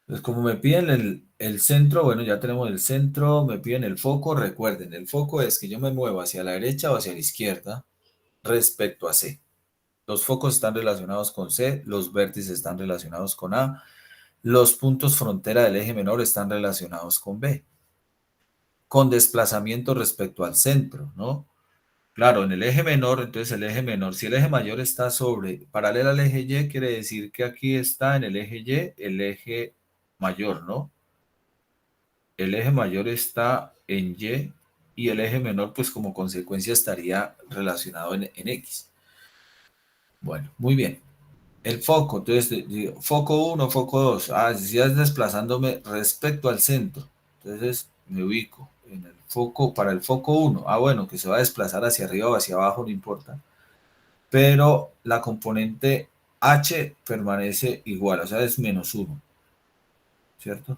Entonces, como me piden el centro, bueno, ya tenemos el centro, me piden el foco. Recuerden, el foco es que yo me muevo hacia la derecha o hacia la izquierda respecto a C. Los focos están relacionados con C, los vértices están relacionados con A, los puntos frontera del eje menor están relacionados con B, con desplazamiento respecto al centro, ¿no? Claro, en el eje menor, entonces el eje menor, si el eje mayor está paralela al eje Y, quiere decir que aquí está en el eje Y el eje mayor, ¿no? El eje mayor está en Y y el eje menor, pues como consecuencia estaría relacionado en X. Bueno, muy bien. El foco, entonces, foco uno, foco 2. Ah, si es desplazándome respecto al centro. Entonces, me ubico en el foco, para el foco uno. Ah, bueno, que se va a desplazar hacia arriba o hacia abajo, no importa. Pero la componente H permanece igual, o sea, es menos uno, ¿cierto?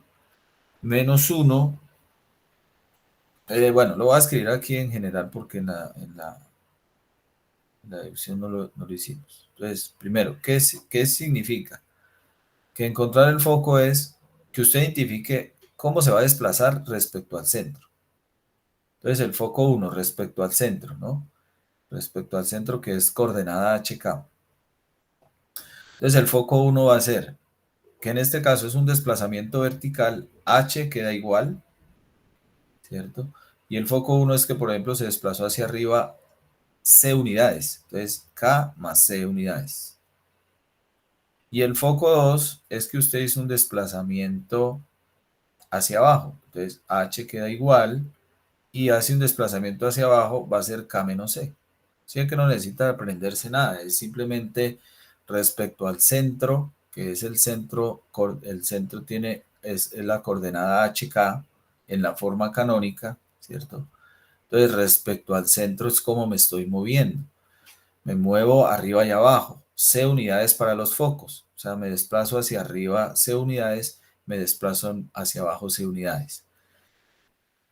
Menos uno, bueno, lo voy a escribir aquí en general porque en la división no lo hicimos. Entonces, primero, ¿qué significa? Que encontrar el foco es que usted identifique cómo se va a desplazar respecto al centro. Entonces, el foco uno respecto al centro, ¿no? Respecto al centro, que es coordenada HK. Entonces, el foco uno va a ser que en este caso es un desplazamiento vertical, H queda igual, ¿cierto? Y el foco uno es que, por ejemplo, se desplazó hacia arriba C unidades. Entonces, K más C unidades. Y el foco 2 es que usted hizo un desplazamiento hacia abajo. Entonces, H queda igual y hace un desplazamiento hacia abajo, va a ser K menos C. Sí, que no necesita aprenderse nada, es simplemente respecto al centro, que es el centro es la coordenada HK en la forma canónica, ¿cierto? Entonces, respecto al centro es como me estoy moviendo. Me muevo arriba y abajo, C unidades para los focos, o sea, me desplazo hacia arriba C unidades, me desplazo hacia abajo C unidades.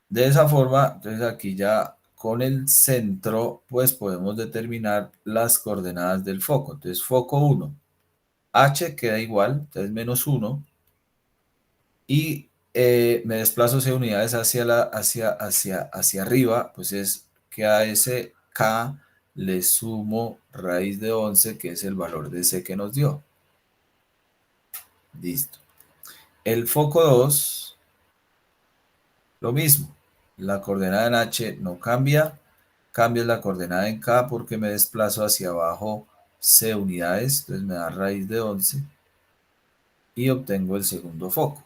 De esa forma, entonces aquí ya con el centro, pues podemos determinar las coordenadas del foco. Entonces, foco 1, H queda igual, entonces menos 1, y me desplazo C unidades hacia arriba, pues es que a ese K le sumo raíz de 11, que es el valor de C que nos dio. Listo. El foco 2, lo mismo. La coordenada en H no cambia, cambia la coordenada en K porque me desplazo hacia abajo C unidades, entonces me da raíz de 11 y obtengo el segundo foco.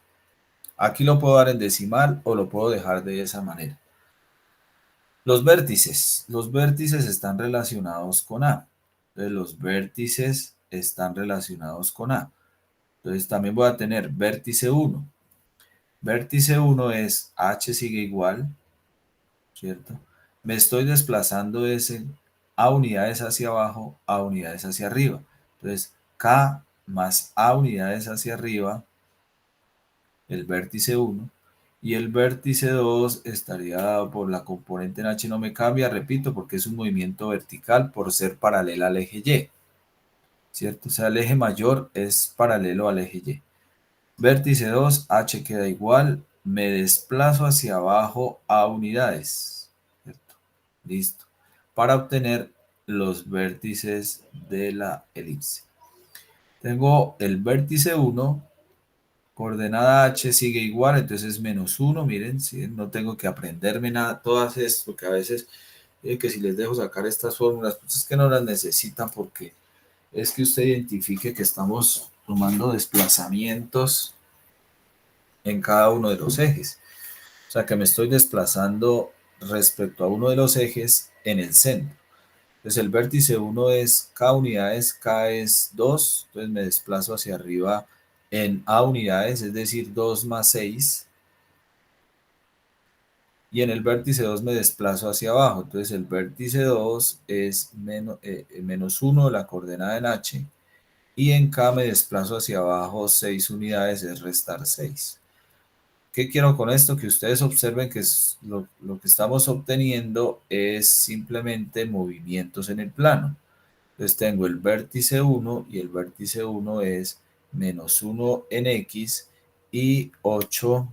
Aquí lo puedo dar en decimal o lo puedo dejar de esa manera. Los vértices están relacionados con A. Entonces los vértices están relacionados con A. Entonces también voy a tener vértice 1. Vértice 1 es H sigue igual, ¿cierto? Me estoy desplazando ese A unidades hacia abajo, A unidades hacia arriba. Entonces, K más A unidades hacia arriba, el vértice 1, y el vértice 2 estaría dado por la componente en H, no me cambia, repito, porque es un movimiento vertical por ser paralela al eje Y, ¿cierto? O sea, el eje mayor es paralelo al eje Y. Vértice 2, H queda igual, me desplazo hacia abajo A unidades, ¿cierto? Listo. Para obtener los vértices de la elipse. Tengo el vértice 1, coordenada H sigue igual, entonces es menos 1, miren, ¿sí? No tengo que aprenderme nada, todas estas, porque a veces que si les dejo sacar estas fórmulas, pues es que no las necesitan porque es que usted identifique que estamos tomando desplazamientos en cada uno de los ejes. O sea que me estoy desplazando respecto a uno de los ejes en el centro. Entonces el vértice 1 es K unidades, K es 2, entonces me desplazo hacia arriba en A unidades, es decir, 2 más 6. Y en el vértice 2 me desplazo hacia abajo, entonces el vértice 2 es menos 1 la coordenada en H, y en K me desplazo hacia abajo 6 unidades, es restar 6. ¿Qué quiero con esto? Que ustedes observen que lo que estamos obteniendo es simplemente movimientos en el plano. Entonces tengo el vértice 1 y el vértice 1 es menos 1 en X y 8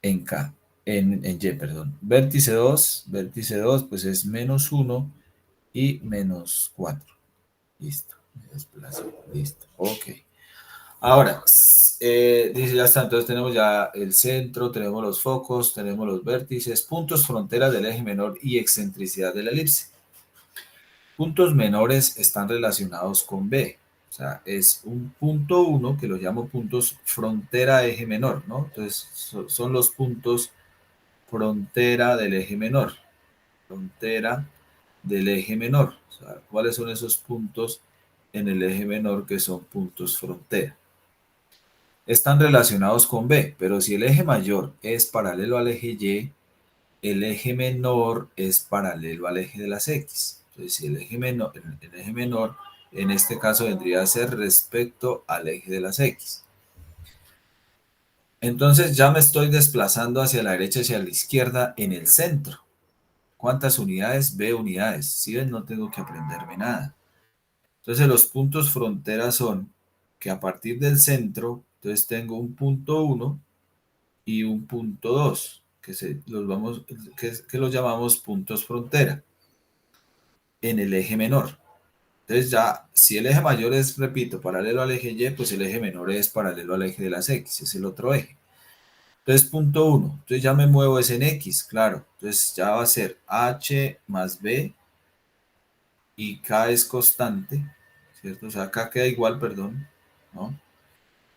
en K, en Y, perdón. Vértice 2 pues es menos 1 y menos 4. Listo, me desplazo, listo, ok. Ahora, dice ya está, entonces tenemos ya el centro, tenemos los focos, tenemos los vértices, puntos fronteras del eje menor y excentricidad de la elipse. Puntos menores están relacionados con B, o sea, es un punto 1 que lo llamo puntos frontera eje menor, ¿no? Entonces son los puntos frontera del eje menor, frontera del eje menor. O sea, ¿cuáles son esos puntos en el eje menor que son puntos frontera? Están relacionados con B, pero si el eje mayor es paralelo al eje Y, el eje menor es paralelo al eje de las X. Entonces, si el eje menor en este caso vendría a ser respecto al eje de las X. Entonces ya me estoy desplazando hacia la derecha y hacia la izquierda en el centro. ¿Cuántas unidades? B unidades. Si ven, no tengo que aprenderme nada. Entonces los puntos frontera son que a partir del centro, entonces tengo un punto 1 y un punto 2, que los llamamos puntos frontera en el eje menor. Entonces ya, si el eje mayor es, repito, paralelo al eje Y, pues el eje menor es paralelo al eje de las X, es el otro eje. Entonces, punto 1, entonces ya me muevo es en X, claro. Entonces ya va a ser H más B y K es constante, ¿cierto? O sea, K queda igual, perdón, ¿no?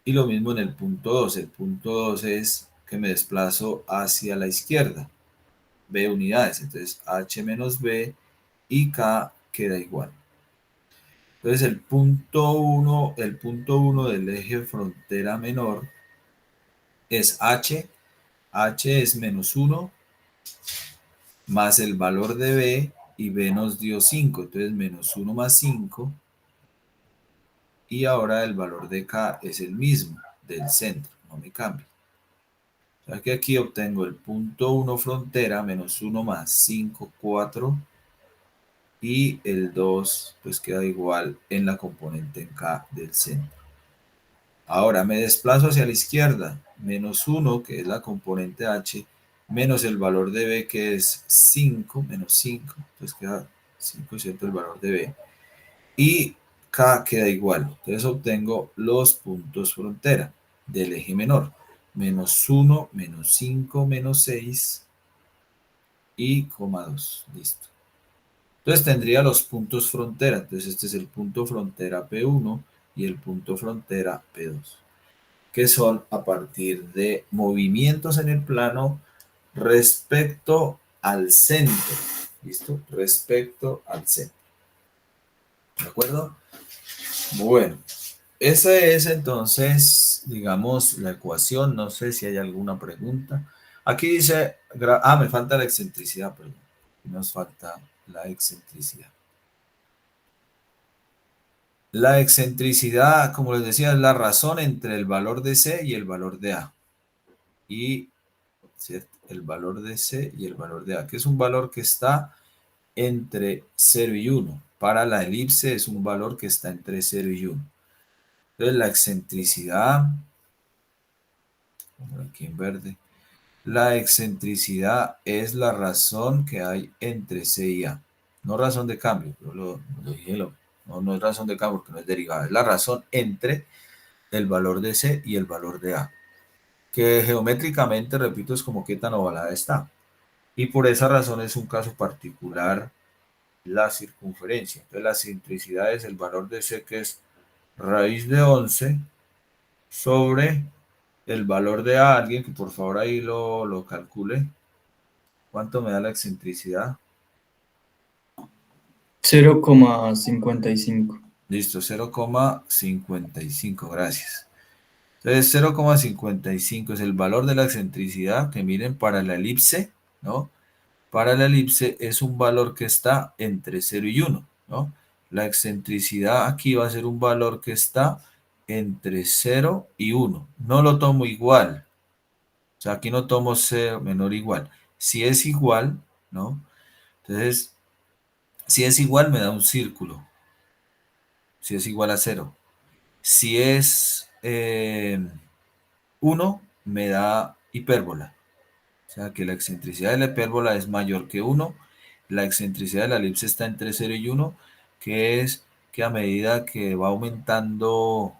Y lo mismo en el punto 2. El punto 2 es que me desplazo hacia la izquierda, B unidades. Entonces, H menos B y K queda igual. Entonces, el punto 1 del eje frontera menor es H. H es menos 1 más el valor de B y B nos dio 5. Entonces, menos 1 más 5. Y ahora el valor de K es el mismo del centro, no me cambia. O sea que aquí obtengo el punto 1 frontera, menos 1 más 5, 4. Y el 2 pues queda igual en la componente en K del centro. Ahora me desplazo hacia la izquierda, menos 1 que es la componente H, menos el valor de B que es 5, menos 5. Entonces queda 5, ¿cierto? El valor de B. Y K queda igual. Entonces obtengo los puntos frontera del eje menor. Menos 1, menos 5, menos 6 y coma 2. Listo. Entonces tendría los puntos frontera. Entonces este es el punto frontera P1 y el punto frontera P2, que son a partir de movimientos en el plano respecto al centro. ¿Listo? Respecto al centro. ¿De acuerdo? Bueno. Esa es entonces, digamos, la ecuación. No sé si hay alguna pregunta. Aquí dice, me falta la excentricidad, perdón. Nos falta la excentricidad. La excentricidad, como les decía, es la razón entre el valor de C y el valor de A. Y, ¿cierto? El valor de C y el valor de A, que es un valor que está entre 0 y 1. Para la elipse es un valor que está entre 0 y 1. Entonces la excentricidad, aquí en verde, la excentricidad es la razón que hay entre C y A. No razón de cambio, yo lo dije, no es razón de cambio porque no es derivada, es la razón entre el valor de C y el valor de A. Que geométricamente, repito, es como qué tan ovalada está. Y por esa razón es un caso particular la circunferencia. Entonces la excentricidad es el valor de C, que es raíz de 11 sobre el valor de A. Alguien que por favor ahí lo calcule. ¿Cuánto me da la excentricidad? 0,55. Listo, 0,55, gracias. Entonces, 0,55 es el valor de la excentricidad, que miren, para la elipse, ¿no? Para la elipse es un valor que está entre 0 y 1, ¿no? La excentricidad aquí va a ser un valor que está entre 0 y 1. No lo tomo igual. O sea, aquí no tomo 0 menor o igual. Si es igual, ¿no? Entonces, si es igual me da un círculo. Si es igual a 0. Si es 1, me da hipérbola. O sea que la excentricidad de la hipérbola es mayor que 1. La excentricidad de la elipse está entre 0 y 1, que es que a medida que va aumentando,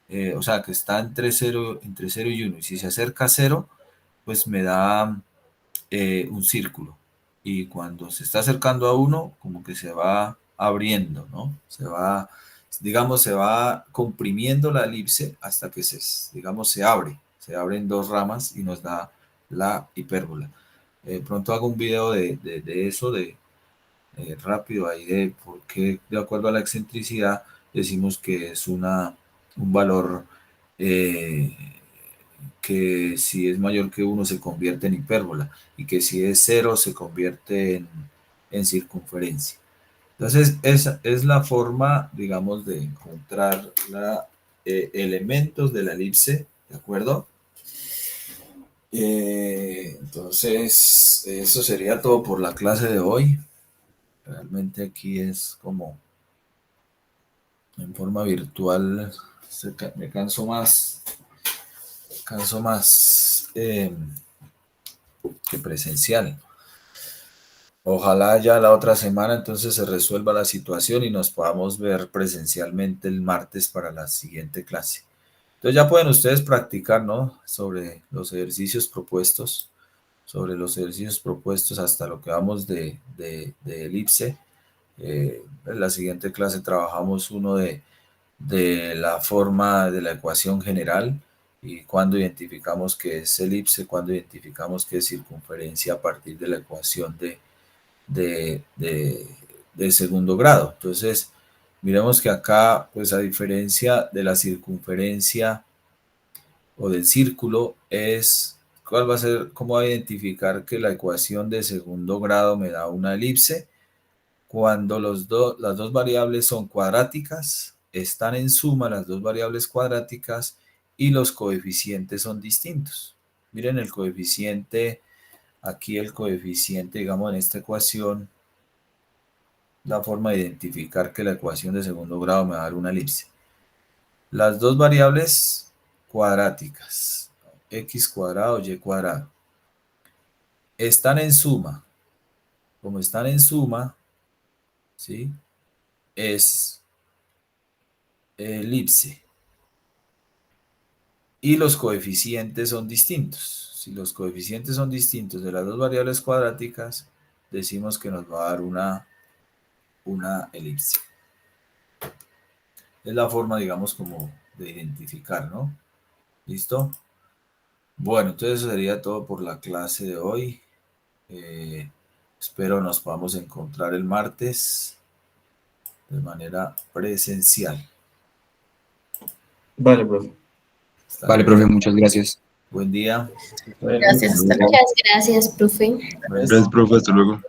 o sea, que está entre 0 y 1, y si se acerca a 0, pues me da un círculo. Y cuando se está acercando a 1, como que se va abriendo, ¿no? Digamos, se va comprimiendo la elipse hasta que digamos, se abre. Se abren dos ramas y nos da la hipérbola. Pronto hago un video de eso, rápido ahí, de por qué, de acuerdo a la excentricidad, decimos que es un valor eh, que si es mayor que 1 se convierte en hipérbola y que si es 0 se convierte en circunferencia. Entonces, esa es la forma, digamos, de encontrar elementos de la elipse, ¿de acuerdo? Entonces, eso sería todo por la clase de hoy. Realmente aquí es como en forma virtual, me canso más que presencial. Ojalá ya la otra semana entonces se resuelva la situación y nos podamos ver presencialmente el martes para la siguiente clase. Entonces ya pueden ustedes practicar, ¿no? Sobre los ejercicios propuestos, hasta lo que vamos de elipse. En la siguiente clase trabajamos uno de la forma de la ecuación general y cuando identificamos que es elipse, cuando identificamos que es circunferencia a partir de la ecuación de segundo grado. Entonces, miremos que acá, pues a diferencia de la circunferencia o del círculo, ¿cuál va a ser, cómo va a identificar que la ecuación de segundo grado me da una elipse? Cuando las dos variables son cuadráticas, están en suma las dos variables cuadráticas y los coeficientes son distintos. Miren el coeficiente, aquí el coeficiente, digamos, en esta ecuación, la forma de identificar que la ecuación de segundo grado me va a dar una elipse. Las dos variables cuadráticas, x cuadrado, y cuadrado, están en suma. Como están en suma, ¿sí? Es elipse. Y los coeficientes son distintos. Si los coeficientes son distintos de las dos variables cuadráticas, decimos que nos va a dar una elipse. Es la forma, digamos, como de identificar, ¿no? ¿Listo? Bueno, entonces eso sería todo por la clase de hoy. Espero nos podamos encontrar el martes de manera presencial. Vale, profe. Vale, profe, muchas gracias. Buen día. Gracias, hasta luego. Muchas gracias, profe. Pues, Gracias, profe, hasta luego.